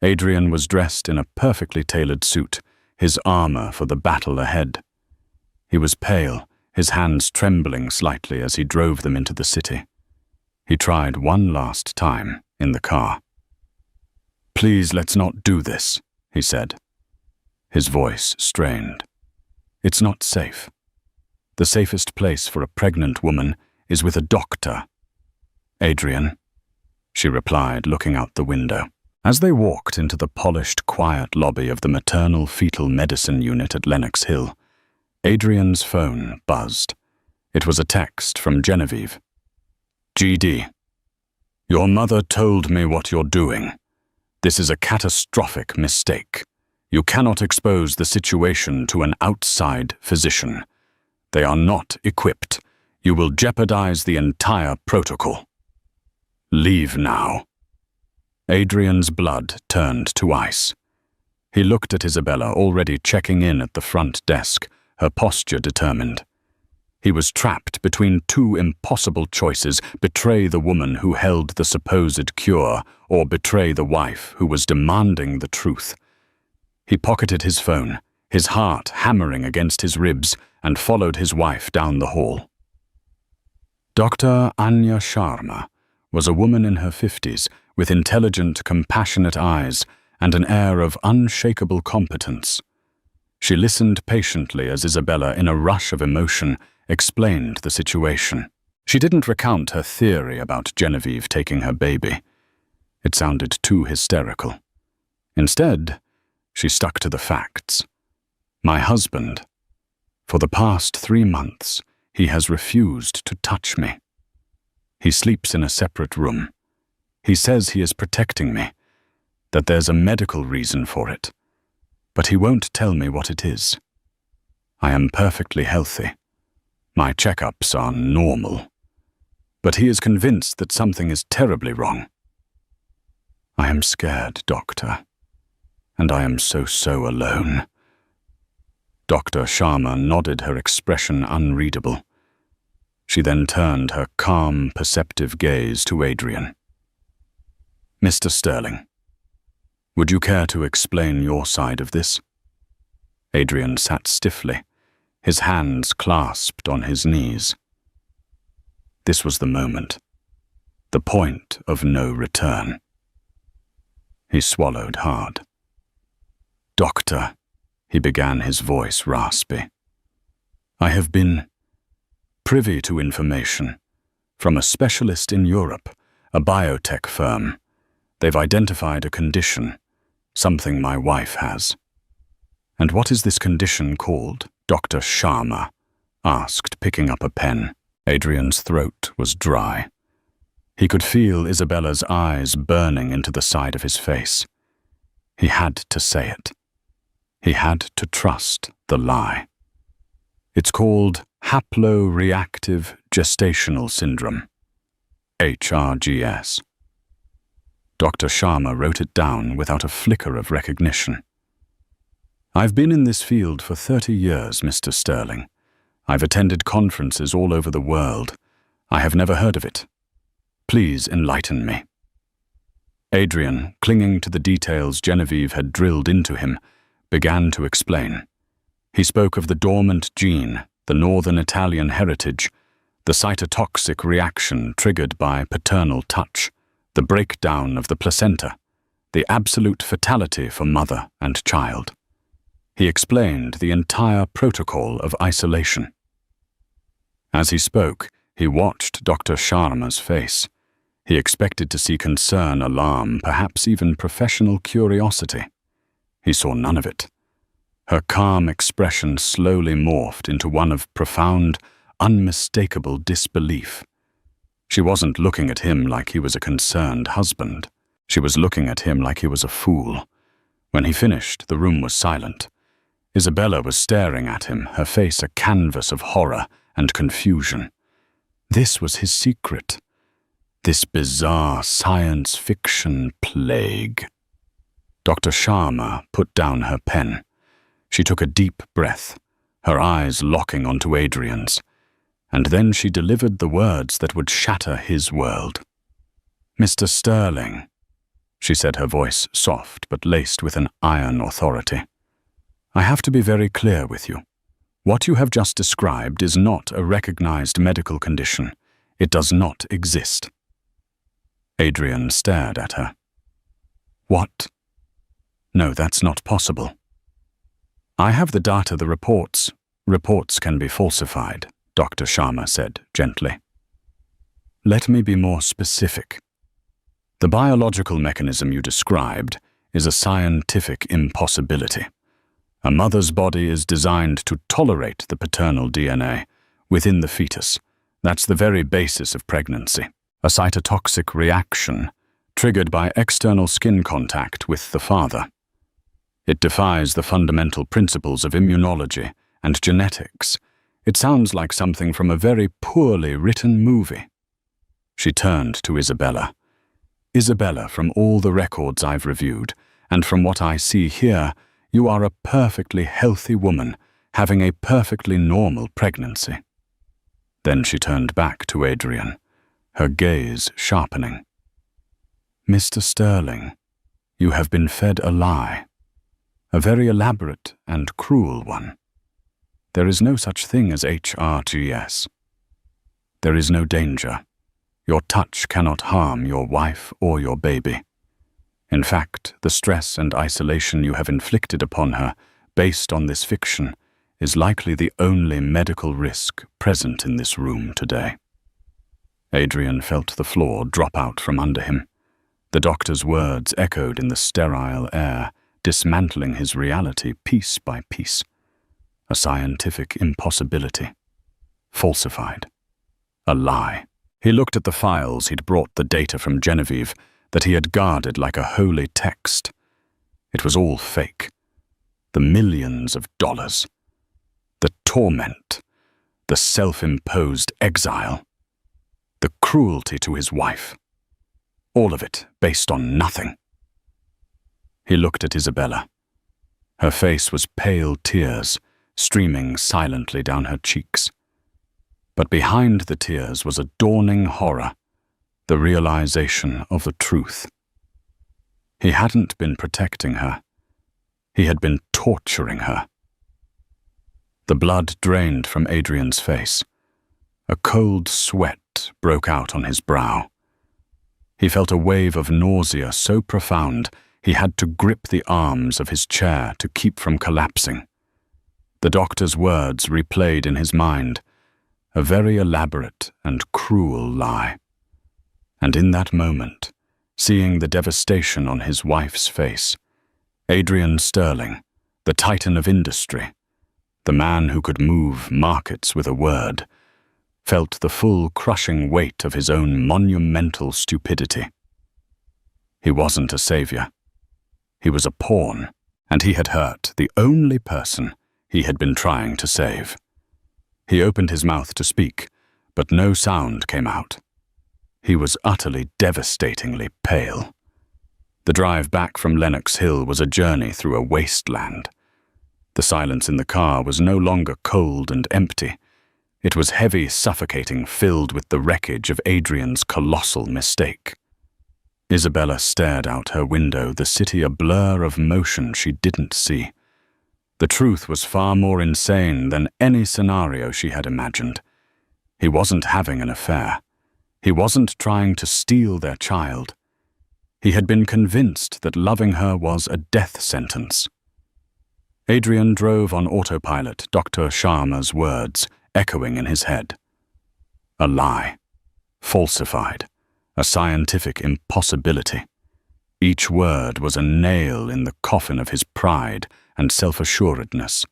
Adrian was dressed in a perfectly tailored suit, his armor for the battle ahead. He was pale, his hands trembling slightly as he drove them into the city. He tried one last time in the car. "Please, let's not do this," he said. His voice strained. "It's not safe. The safest place for a pregnant woman is with a doctor. Adrian," she replied, looking out the window. As they walked into the polished, quiet lobby of the maternal fetal medicine unit at Lenox Hill, Adrian's phone buzzed. It was a text from Genevieve. GD. Your mother told me what you're doing. This is a catastrophic mistake. You cannot expose the situation to an outside physician. They are not equipped. You will jeopardize the entire protocol. Leave now. Adrian's blood turned to ice. He looked at Isabella, already checking in at the front desk, her posture determined. He was trapped between two impossible choices: betray the woman who held the supposed cure, or betray the wife who was demanding the truth. He pocketed his phone, his heart hammering against his ribs, and followed his wife down the hall. Dr. Anya Sharma was a woman in her 50s, with intelligent, compassionate eyes and an air of unshakable competence. She listened patiently as Isabella, in a rush of emotion, explained the situation. She didn't recount her theory about Genevieve taking her baby. It sounded too hysterical. Instead, she stuck to the facts. My husband, for the past 3 months, he has refused to touch me. He sleeps in a separate room. He says he is protecting me, that there's a medical reason for it, but he won't tell me what it is. I am perfectly healthy. My checkups are normal, but he is convinced that something is terribly wrong. I am scared, Doctor, and I am so alone. Dr. Sharma nodded, her expression unreadable. She then turned her calm, perceptive gaze to Adrian. Mr. Sterling, would you care to explain your side of this? Adrian sat stiffly, his hands clasped on his knees. This was the moment, the point of no return. He swallowed hard. Doctor, he began, his voice raspy. I have been privy to information from a specialist in Europe, a biotech firm. They've identified a condition, something my wife has. And what is this condition called? Dr. Sharma asked, picking up a pen. Adrian's throat was dry. He could feel Isabella's eyes burning into the side of his face. He had to say it. He had to trust the lie. It's called haploreactive gestational syndrome, HRGS. Dr. Sharma wrote it down without a flicker of recognition. I've been in this field for 30 years, Mr. Sterling. I've attended conferences all over the world. I have never heard of it. Please enlighten me. Adrian, clinging to the details Genevieve had drilled into him, began to explain. He spoke of the dormant gene, the northern Italian heritage, the cytotoxic reaction triggered by paternal touch, the breakdown of the placenta, the absolute fatality for mother and child. He explained the entire protocol of isolation. As he spoke, he watched Dr. Sharma's face. He expected to see concern, alarm, perhaps even professional curiosity. He saw none of it. Her calm expression slowly morphed into one of profound, unmistakable disbelief. She wasn't looking at him like he was a concerned husband. She was looking at him like he was a fool. When he finished, the room was silent. Isabella was staring at him, her face a canvas of horror and confusion. This was his secret. This bizarre science fiction plague. Dr. Sharma put down her pen. She took a deep breath, her eyes locking onto Adrian's, and then she delivered the words that would shatter his world. Mr. Sterling, she said, her voice soft but laced with an iron authority. I have to be very clear with you. What you have just described is not a recognized medical condition. It does not exist. Adrian stared at her. What? No, that's not possible. I have the data, the reports. Reports can be falsified, Dr. Sharma said gently. Let me be more specific. The biological mechanism you described is a scientific impossibility. A mother's body is designed to tolerate the paternal DNA within the fetus. That's the very basis of pregnancy. A cytotoxic reaction triggered by external skin contact with the father. It defies the fundamental principles of immunology and genetics. It sounds like something from a very poorly written movie. She turned to Isabella. Isabella, from all the records I've reviewed, and from what I see here, you are a perfectly healthy woman having a perfectly normal pregnancy. Then she turned back to Adrian, her gaze sharpening. Mr. Sterling, you have been fed a lie, a very elaborate and cruel one. There is no such thing as HRGS. There is no danger. Your touch cannot harm your wife or your baby. In fact, the stress and isolation you have inflicted upon her, based on this fiction, is likely the only medical risk present in this room today. Adrian felt the floor drop out from under him. The doctor's words echoed in the sterile air, dismantling his reality piece by piece. A scientific impossibility. Falsified. A lie. He looked at the files he'd brought the data from Genevieve that he had guarded like a holy text. It was all fake. The millions of dollars. The torment. The self-imposed exile. The cruelty to his wife. All of it based on nothing. He looked at Isabella. Her face was pale tears, streaming silently down her cheeks. But behind the tears was a dawning horror, the realization of the truth. He hadn't been protecting her. He had been torturing her. The blood drained from Adrian's face. A cold sweat broke out on his brow. He felt a wave of nausea so profound he had to grip the arms of his chair to keep from collapsing. The doctor's words replayed in his mind, a very elaborate and cruel lie. And in that moment, seeing the devastation on his wife's face, Adrian Sterling, the titan of industry, the man who could move markets with a word, felt the full crushing weight of his own monumental stupidity. He wasn't a savior. He was a pawn, and he had hurt the only person he had been trying to save. He opened his mouth to speak, but no sound came out. He was utterly devastatingly pale. The drive back from Lenox Hill was a journey through a wasteland. The silence in the car was no longer cold and empty. It was heavy, suffocating, filled with the wreckage of Adrian's colossal mistake. Isabella stared out her window, the city a blur of motion she didn't see. The truth was far more insane than any scenario she had imagined. He wasn't having an affair. He wasn't trying to steal their child. He had been convinced that loving her was a death sentence. Adrian drove on autopilot, Dr. Sharma's words echoing in his head. A lie. Falsified. A scientific impossibility. Each word was a nail in the coffin of his pride and self-assuredness.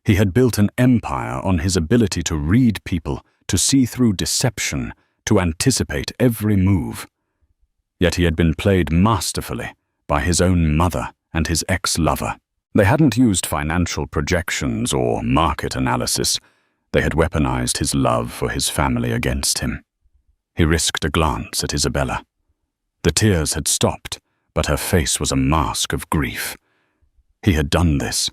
He had built an empire on his ability to read people, to see through deception, to anticipate every move. Yet he had been played masterfully by his own mother and his ex-lover. They hadn't used financial projections or market analysis. They had weaponized his love for his family against him. He risked a glance at Isabella. The tears had stopped, but her face was a mask of grief. He had done this.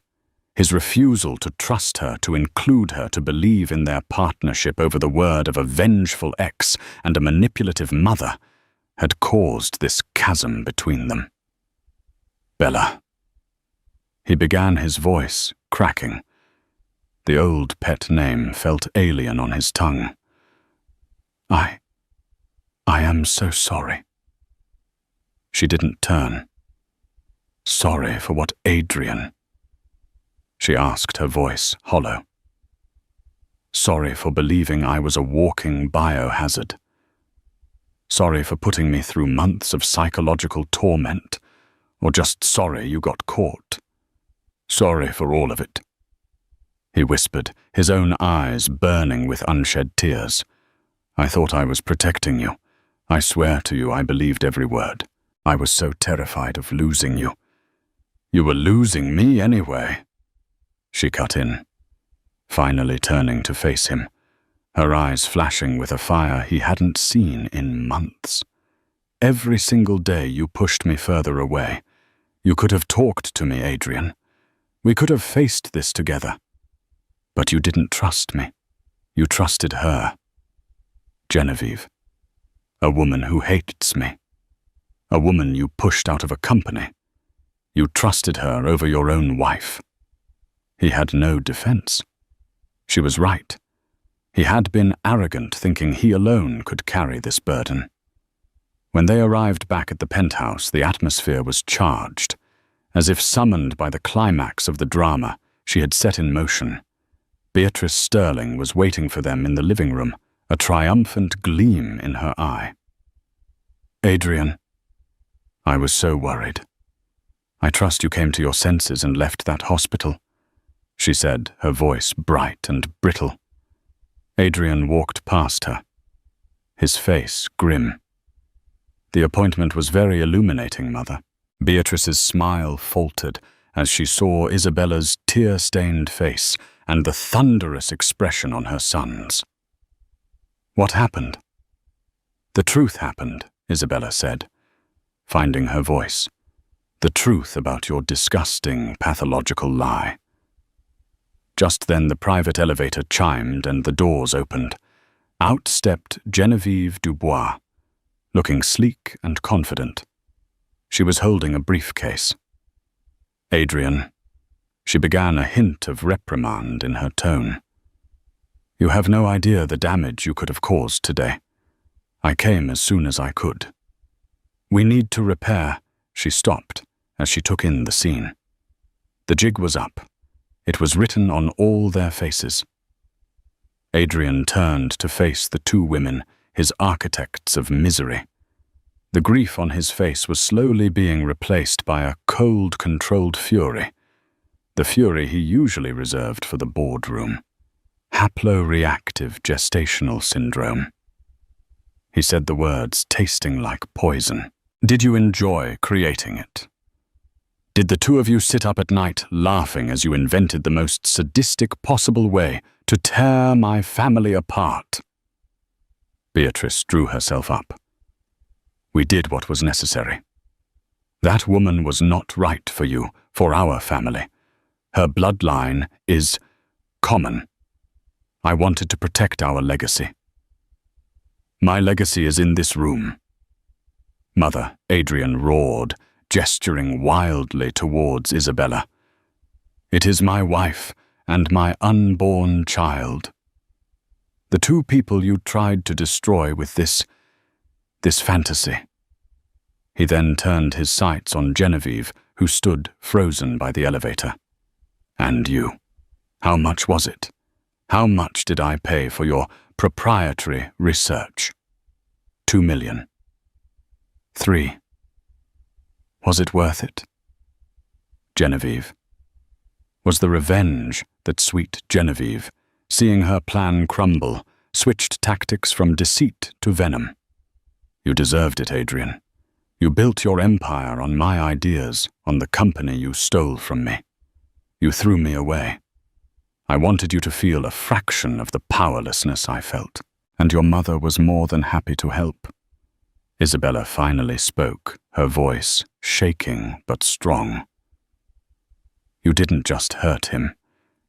His refusal to trust her, to include her, to believe in their partnership over the word of a vengeful ex and a manipulative mother had caused this chasm between them. Bella. He began, his voice cracking. The old pet name felt alien on his tongue. I am so sorry. She didn't turn. Sorry for what, Adrian? She asked, her voice hollow. Sorry for believing I was a walking biohazard. Sorry for putting me through months of psychological torment, or just sorry you got caught. Sorry for all of it. He whispered, his own eyes burning with unshed tears. I thought I was protecting you. I swear to you I believed every word. I was so terrified of losing you. You were losing me anyway. She cut in, finally turning to face him, her eyes flashing with a fire he hadn't seen in months. Every single day you pushed me further away. You could have talked to me, Adrian. We could have faced this together. But you didn't trust me. You trusted her. Genevieve. A woman who hates me. A woman you pushed out of a company. You trusted her over your own wife. He had no defense. She was right. He had been arrogant, thinking he alone could carry this burden. When they arrived back at the penthouse, the atmosphere was charged. As if summoned by the climax of the drama she had set in motion, Beatrice Sterling was waiting for them in the living room, a triumphant gleam in her eye. Adrian, I was so worried. I trust you came to your senses and left that hospital, she said, her voice bright and brittle. Adrian walked past her, his face grim. The appointment was very illuminating, Mother. Beatrice's smile faltered as she saw Isabella's tear-stained face and the thunderous expression on her son's. What happened? The truth happened, Isabella said, finding her voice. The truth about your disgusting, pathological lie. Just then the private elevator chimed and the doors opened. Out stepped Genevieve Dubois, looking sleek and confident. She was holding a briefcase. Adrian, she began a hint of reprimand in her tone. You have no idea the damage you could have caused today. I came as soon as I could. We need to repair. She stopped as she took in the scene. The jig was up. It was written on all their faces. Adrian turned to face the two women, his architects of misery. The grief on his face was slowly being replaced by a cold, controlled fury, the fury he usually reserved for the boardroom. Haploreactive gestational syndrome. He said the words tasting like poison. Did you enjoy creating it? Did the two of you sit up at night laughing as you invented the most sadistic possible way to tear my family apart? Beatrice drew herself up. We did what was necessary. That woman was not right for you, for our family. Her bloodline is common. I wanted to protect our legacy. My legacy is in this room. Mother, Adrian roared, gesturing wildly towards Isabella. It is my wife and my unborn child. The two people you tried to destroy with this fantasy. He then turned his sights on Genevieve, who stood frozen by the elevator. And you. How much was it? How much did I pay for your proprietary research? 2 million. 3. Was it worth it? Genevieve. Was the revenge that sweet Genevieve, seeing her plan crumble, switched tactics from deceit to venom? You deserved it, Adrian. You built your empire on my ideas, on the company you stole from me. You threw me away. I wanted you to feel a fraction of the powerlessness I felt, and your mother was more than happy to help. Isabella finally spoke, her voice shaking but strong. You didn't just hurt him.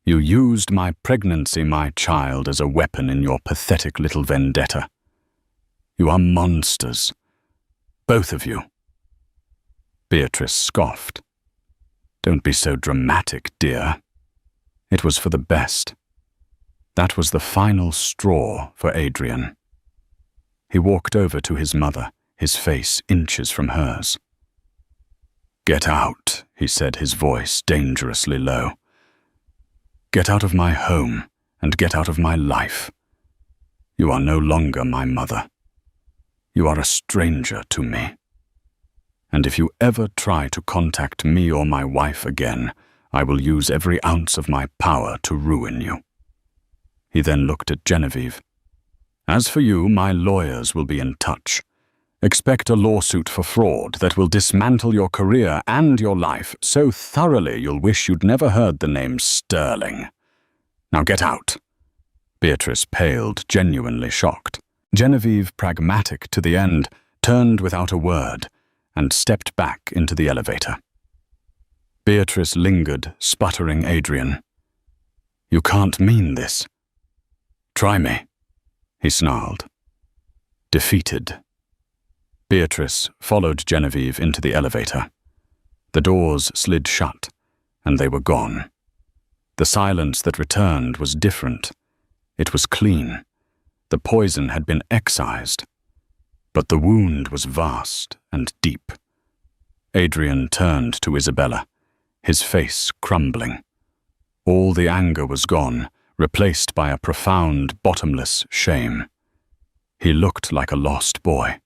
You used my pregnancy, my child, as a weapon in your pathetic little vendetta. You are monsters. Both of you. Beatrice scoffed. Don't be so dramatic, dear. It was for the best. That was the final straw for Adrian. He walked over to his mother, his face inches from hers. Get out, he said, his voice dangerously low. Get out of my home and get out of my life. You are no longer my mother. You are a stranger to me. And if you ever try to contact me or my wife again, I will use every ounce of my power to ruin you." He then looked at Genevieve. "As for you, my lawyers will be in touch. Expect a lawsuit for fraud that will dismantle your career and your life so thoroughly you'll wish you'd never heard the name Sterling. Now get out." Beatrice paled, genuinely shocked. Genevieve, pragmatic to the end, turned without a word and stepped back into the elevator. Beatrice lingered, sputtering Adrian. "You can't mean this." "Try me," he snarled. Defeated. Beatrice followed Genevieve into the elevator. The doors slid shut, and they were gone. The silence that returned was different. It was clean. The poison had been excised. But the wound was vast and deep. Adrian turned to Isabella, his face crumbling. All the anger was gone, replaced by a profound, bottomless shame. He looked like a lost boy.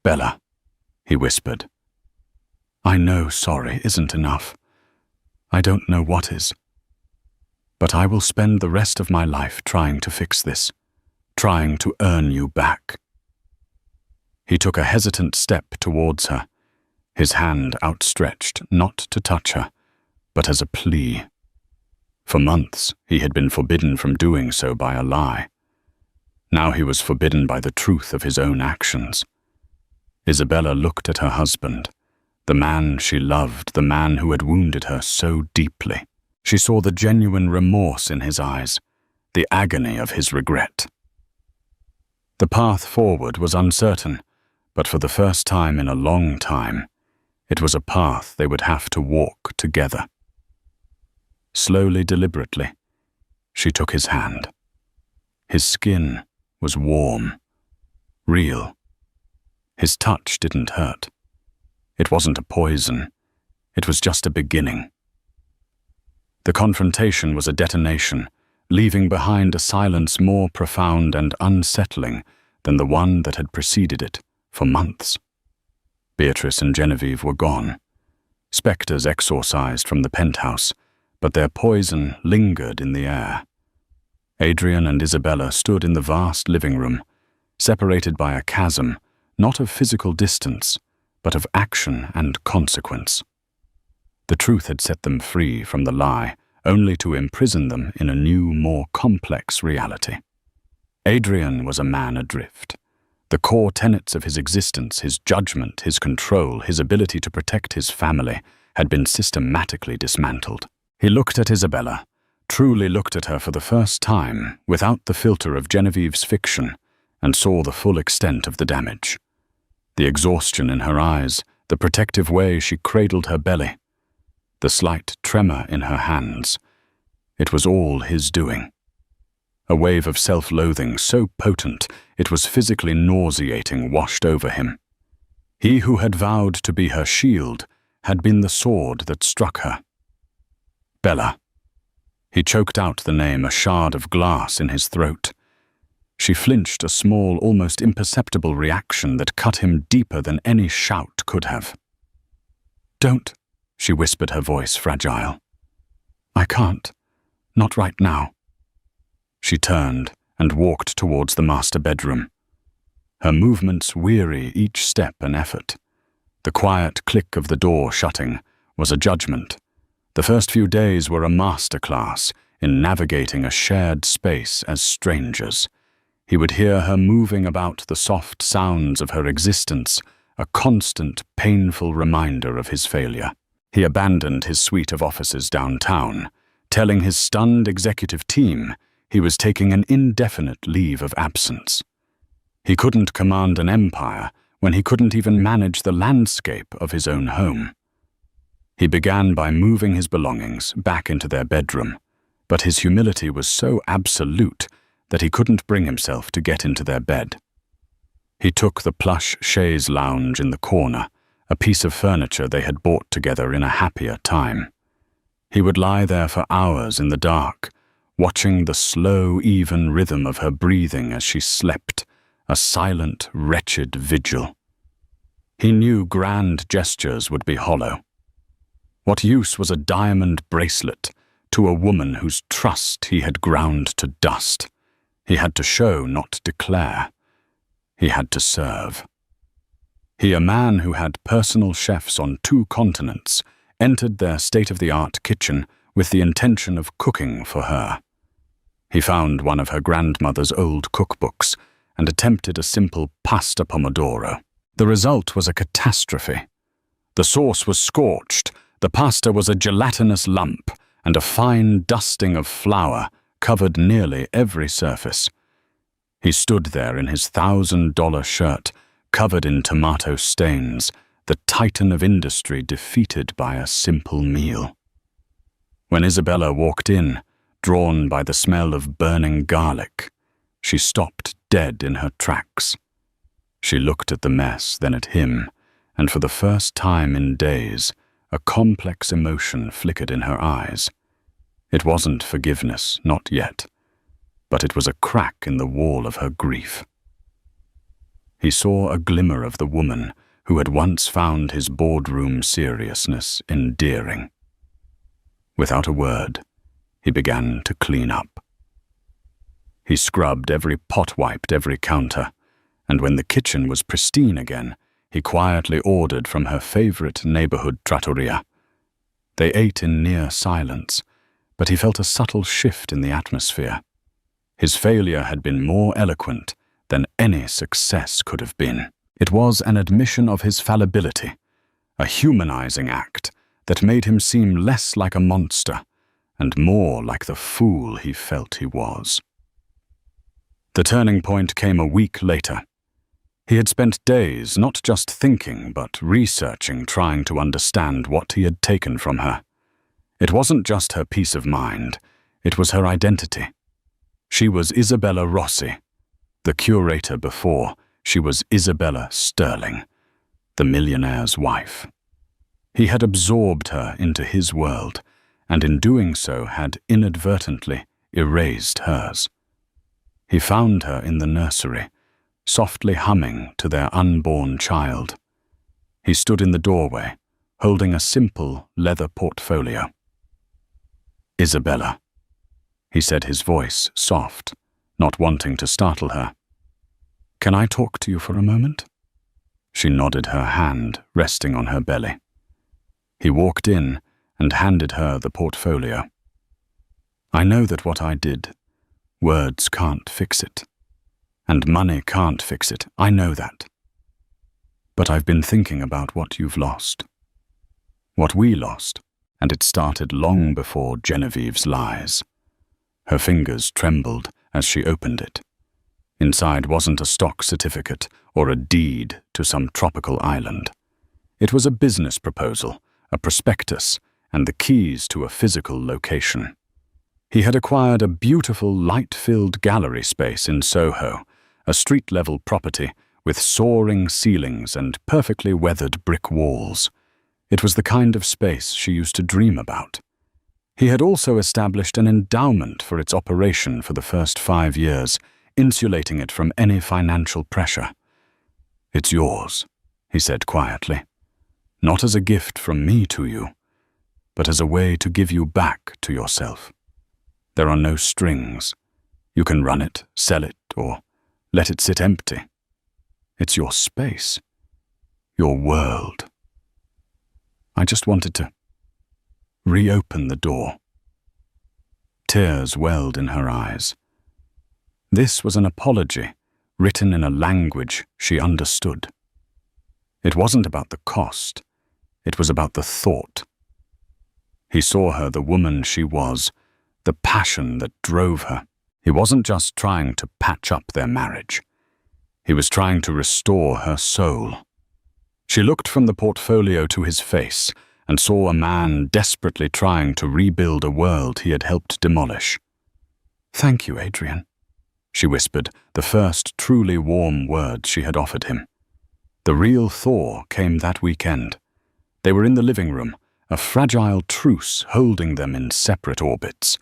"Bella," he whispered. "I know sorry isn't enough. I don't know what is. But I will spend the rest of my life trying to fix this, trying to earn you back." He took a hesitant step towards her, his hand outstretched, not to touch her, but as a plea. For months, he had been forbidden from doing so by a lie. Now he was forbidden by the truth of his own actions. Isabella looked at her husband, the man she loved, the man who had wounded her so deeply. She saw the genuine remorse in his eyes, the agony of his regret. The path forward was uncertain, but for the first time in a long time, it was a path they would have to walk together. Slowly, deliberately, she took his hand. His skin was warm, real. His touch didn't hurt. It wasn't a poison. It was just a beginning. The confrontation was a detonation, leaving behind a silence more profound and unsettling than the one that had preceded it for months. Beatrice and Genevieve were gone, spectres exorcised from the penthouse, but their poison lingered in the air. Adrian and Isabella stood in the vast living room, separated by a chasm, not of physical distance, but of action and consequence. The truth had set them free from the lie, only to imprison them in a new, more complex reality. Adrian was a man adrift. The core tenets of his existence, his judgment, his control, his ability to protect his family, had been systematically dismantled. He looked at Isabella, truly looked at her for the first time, without the filter of Genevieve's fiction, and saw the full extent of the damage. The exhaustion in her eyes, the protective way she cradled her belly, the slight tremor in her hands. It was all his doing. A wave of self-loathing so potent it was physically nauseating washed over him. He who had vowed to be her shield had been the sword that struck her. Bella. He choked out the name, a shard of glass in his throat. She flinched, a small, almost imperceptible reaction that cut him deeper than any shout could have. "Don't," she whispered, her voice fragile. "I can't. Not right now." She turned and walked towards the master bedroom. Her movements weary, each step an effort. The quiet click of the door shutting was a judgment. The first few days were a masterclass in navigating a shared space as strangers. He would hear her moving about, the soft sounds of her existence, a constant, painful reminder of his failure. He abandoned his suite of offices downtown, telling his stunned executive team he was taking an indefinite leave of absence. He couldn't command an empire when he couldn't even manage the landscape of his own home. He began by moving his belongings back into their bedroom, but his humility was so absolute that he couldn't bring himself to get into their bed. He took the plush chaise lounge in the corner, a piece of furniture they had bought together in a happier time. He would lie there for hours in the dark, watching the slow, even rhythm of her breathing as she slept, a silent, wretched vigil. He knew grand gestures would be hollow. What use was a diamond bracelet to a woman whose trust he had ground to dust? He had to show, not declare. He had to serve. He, a man who had personal chefs on 2 continents, entered their state-of-the-art kitchen with the intention of cooking for her. He found one of her grandmother's old cookbooks and attempted a simple pasta pomodoro. The result was a catastrophe. The sauce was scorched, the pasta was a gelatinous lump, and a fine dusting of flour covered nearly every surface. He stood there in his $1,000 shirt, covered in tomato stains, the titan of industry defeated by a simple meal. When Isabella walked in, drawn by the smell of burning garlic, she stopped dead in her tracks. She looked at the mess, then at him, and for the first time in days, a complex emotion flickered in her eyes. It wasn't forgiveness, not yet, but it was a crack in the wall of her grief. He saw a glimmer of the woman who had once found his boardroom seriousness endearing. Without a word, he began to clean up. He scrubbed every pot, wiped every counter, and when the kitchen was pristine again, he quietly ordered from her favorite neighborhood trattoria. They ate in near silence, but he felt a subtle shift in the atmosphere. His failure had been more eloquent than any success could have been. It was an admission of his fallibility, a humanizing act that made him seem less like a monster and more like the fool he felt he was. The turning point came a week later. He had spent days not just thinking but researching, trying to understand what he had taken from her. It wasn't just her peace of mind, it was her identity. She was Isabella Rossi. The curator before, she was Isabella Sterling, the millionaire's wife. He had absorbed her into his world, and in doing so had inadvertently erased hers. He found her in the nursery, softly humming to their unborn child. He stood in the doorway, holding a simple leather portfolio. "Isabella," he said, his voice soft, not wanting to startle her. "Can I talk to you for a moment?" She nodded, her hand resting on her belly. He walked in and handed her the portfolio. "I know that what I did, words can't fix it. And money can't fix it, I know that. But I've been thinking about what you've lost. What we lost, and it started long before Genevieve's lies." Her fingers trembled as she opened it. Inside wasn't a stock certificate or a deed to some tropical island. It was a business proposal, a prospectus, and the keys to a physical location. He had acquired a beautiful light-filled gallery space in Soho, a street-level property with soaring ceilings and perfectly weathered brick walls. It was the kind of space she used to dream about. He had also established an endowment for its operation for the first 5 years, insulating it from any financial pressure. "It's yours," he said quietly. "Not as a gift from me to you, but as a way to give you back to yourself. There are no strings. You can run it, sell it, or let it sit empty. It's your space, your world. I just wanted to reopen the door." Tears welled in her eyes. This was an apology, written in a language she understood. It wasn't about the cost, it was about the thought. He saw her the woman she was, the passion that drove her. He wasn't just trying to patch up their marriage. He was trying to restore her soul. She looked from the portfolio to his face and saw a man desperately trying to rebuild a world he had helped demolish. "Thank you, Adrian," she whispered, the first truly warm words she had offered him. The real thaw came that weekend. They were in the living room, a fragile truce holding them in separate orbits.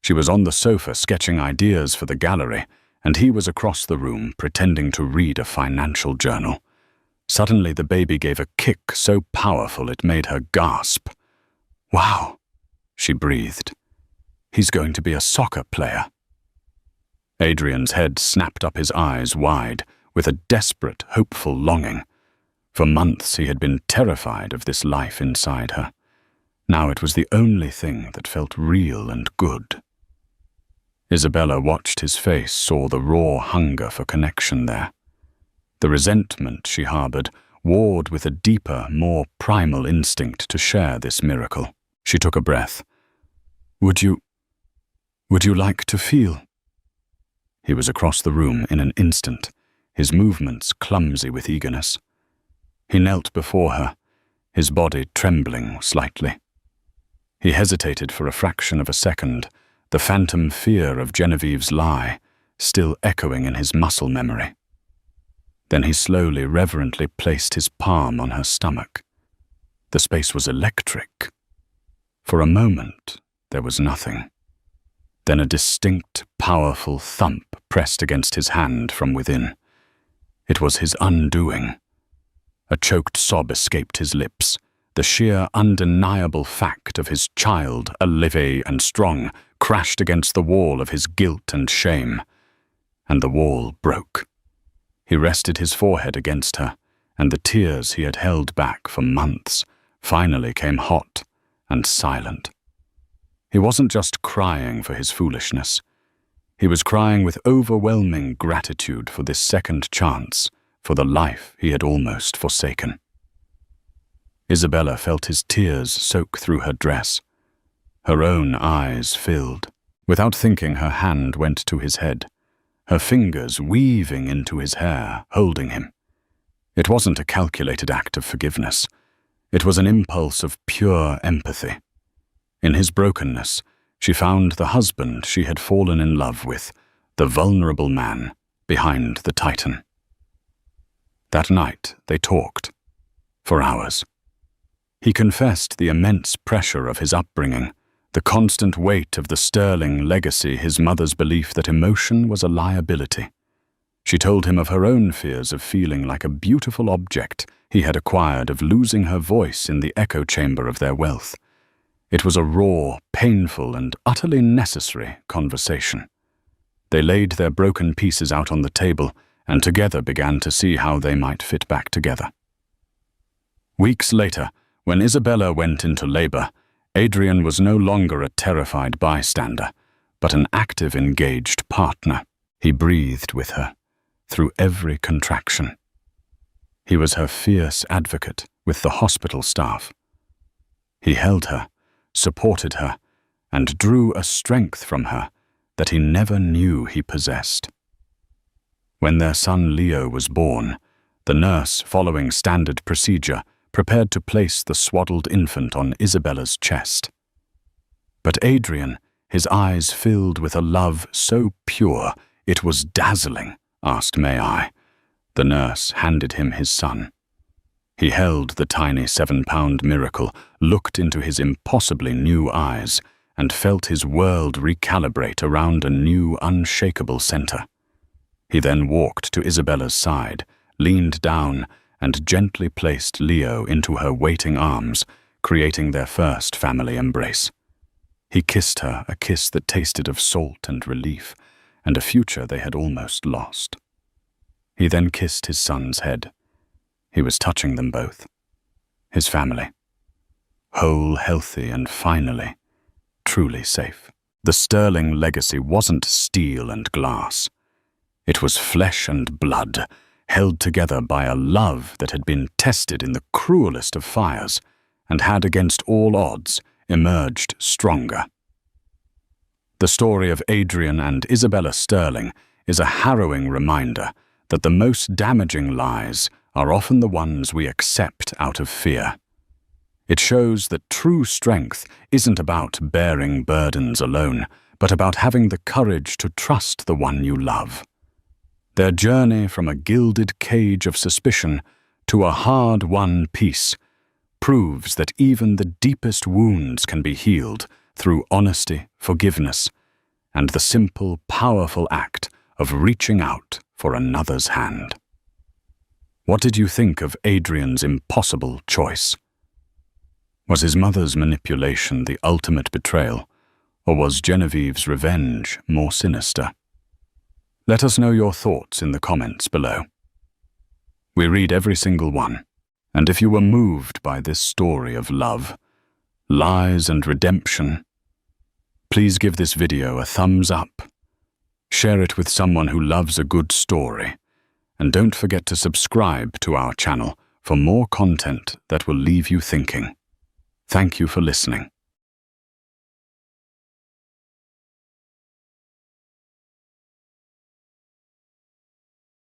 She was on the sofa sketching ideas for the gallery, and he was across the room pretending to read a financial journal. Suddenly the baby gave a kick so powerful it made her gasp. "Wow," she breathed. "He's going to be a soccer player." Adrian's head snapped up, his eyes wide, with a desperate, hopeful longing. For months he had been terrified of this life inside her. Now it was the only thing that felt real and good. Isabella watched his face, saw the raw hunger for connection there. The resentment she harbored warred with a deeper, more primal instinct to share this miracle. She took a breath. Would you like to feel?" He was across the room in an instant, his movements clumsy with eagerness. He knelt before her, his body trembling slightly. He hesitated for a fraction of a second, the phantom fear of Genevieve's lie still echoing in his muscle memory. Then he slowly, reverently placed his palm on her stomach. The space was electric. For a moment, there was nothing. Then a distinct, powerful thump pressed against his hand from within. It was his undoing. A choked sob escaped his lips, the sheer, undeniable fact of his child, alive and strong, crashed against the wall of his guilt and shame. And the wall broke. He rested his forehead against her, and the tears he had held back for months finally came hot and silent. He wasn't just crying for his foolishness. He was crying with overwhelming gratitude for this second chance, for the life he had almost forsaken. Isabella felt his tears soak through her dress. Her own eyes filled. Without thinking, her hand went to his head, her fingers weaving into his hair, holding him. It wasn't a calculated act of forgiveness. It was an impulse of pure empathy. In his brokenness, she found the husband she had fallen in love with, the vulnerable man behind the titan. That night they talked, for hours. He confessed the immense pressure of his upbringing, the constant weight of the sterling legacy, his mother's belief that emotion was a liability. She told him of her own fears of feeling like a beautiful object he had acquired, of losing her voice in the echo chamber of their wealth. It was a raw, painful, and utterly necessary conversation. They laid their broken pieces out on the table and together began to see how they might fit back together. Weeks later, when Isabella went into labor, Adrian was no longer a terrified bystander, but an active, engaged partner. He breathed with her, through every contraction. He was her fierce advocate with the hospital staff. He held her, supported her, and drew a strength from her that he never knew he possessed. When their son Leo was born, the nurse, following standard procedure, prepared to place the swaddled infant on Isabella's chest. But Adrian, his eyes filled with a love so pure it was dazzling, asked, "May I?" The nurse handed him his son. He held the tiny 7-pound miracle, looked into his impossibly new eyes, and felt his world recalibrate around a new, unshakable center. He then walked to Isabella's side, leaned down, and gently placed Leo into her waiting arms, creating their first family embrace. He kissed her, a kiss that tasted of salt and relief, and a future they had almost lost. He then kissed his son's head. He was touching them both. His family. Whole, healthy, and finally, truly safe. The sterling legacy wasn't steel and glass. It was flesh and blood, held together by a love that had been tested in the cruelest of fires and had, against all odds, emerged stronger. The story of Adrian and Isabella Sterling is a harrowing reminder that the most damaging lies are often the ones we accept out of fear. It shows that true strength isn't about bearing burdens alone, but about having the courage to trust the one you love. Their journey from a gilded cage of suspicion to a hard-won peace proves that even the deepest wounds can be healed through honesty, forgiveness, and the simple, powerful act of reaching out for another's hand. What did you think of Adrian's impossible choice? Was his mother's manipulation the ultimate betrayal, or was Genevieve's revenge more sinister? Let us know your thoughts in the comments below. We read every single one, and if you were moved by this story of love, lies and redemption, please give this video a thumbs up, share it with someone who loves a good story, and don't forget to subscribe to our channel for more content that will leave you thinking. Thank you for listening.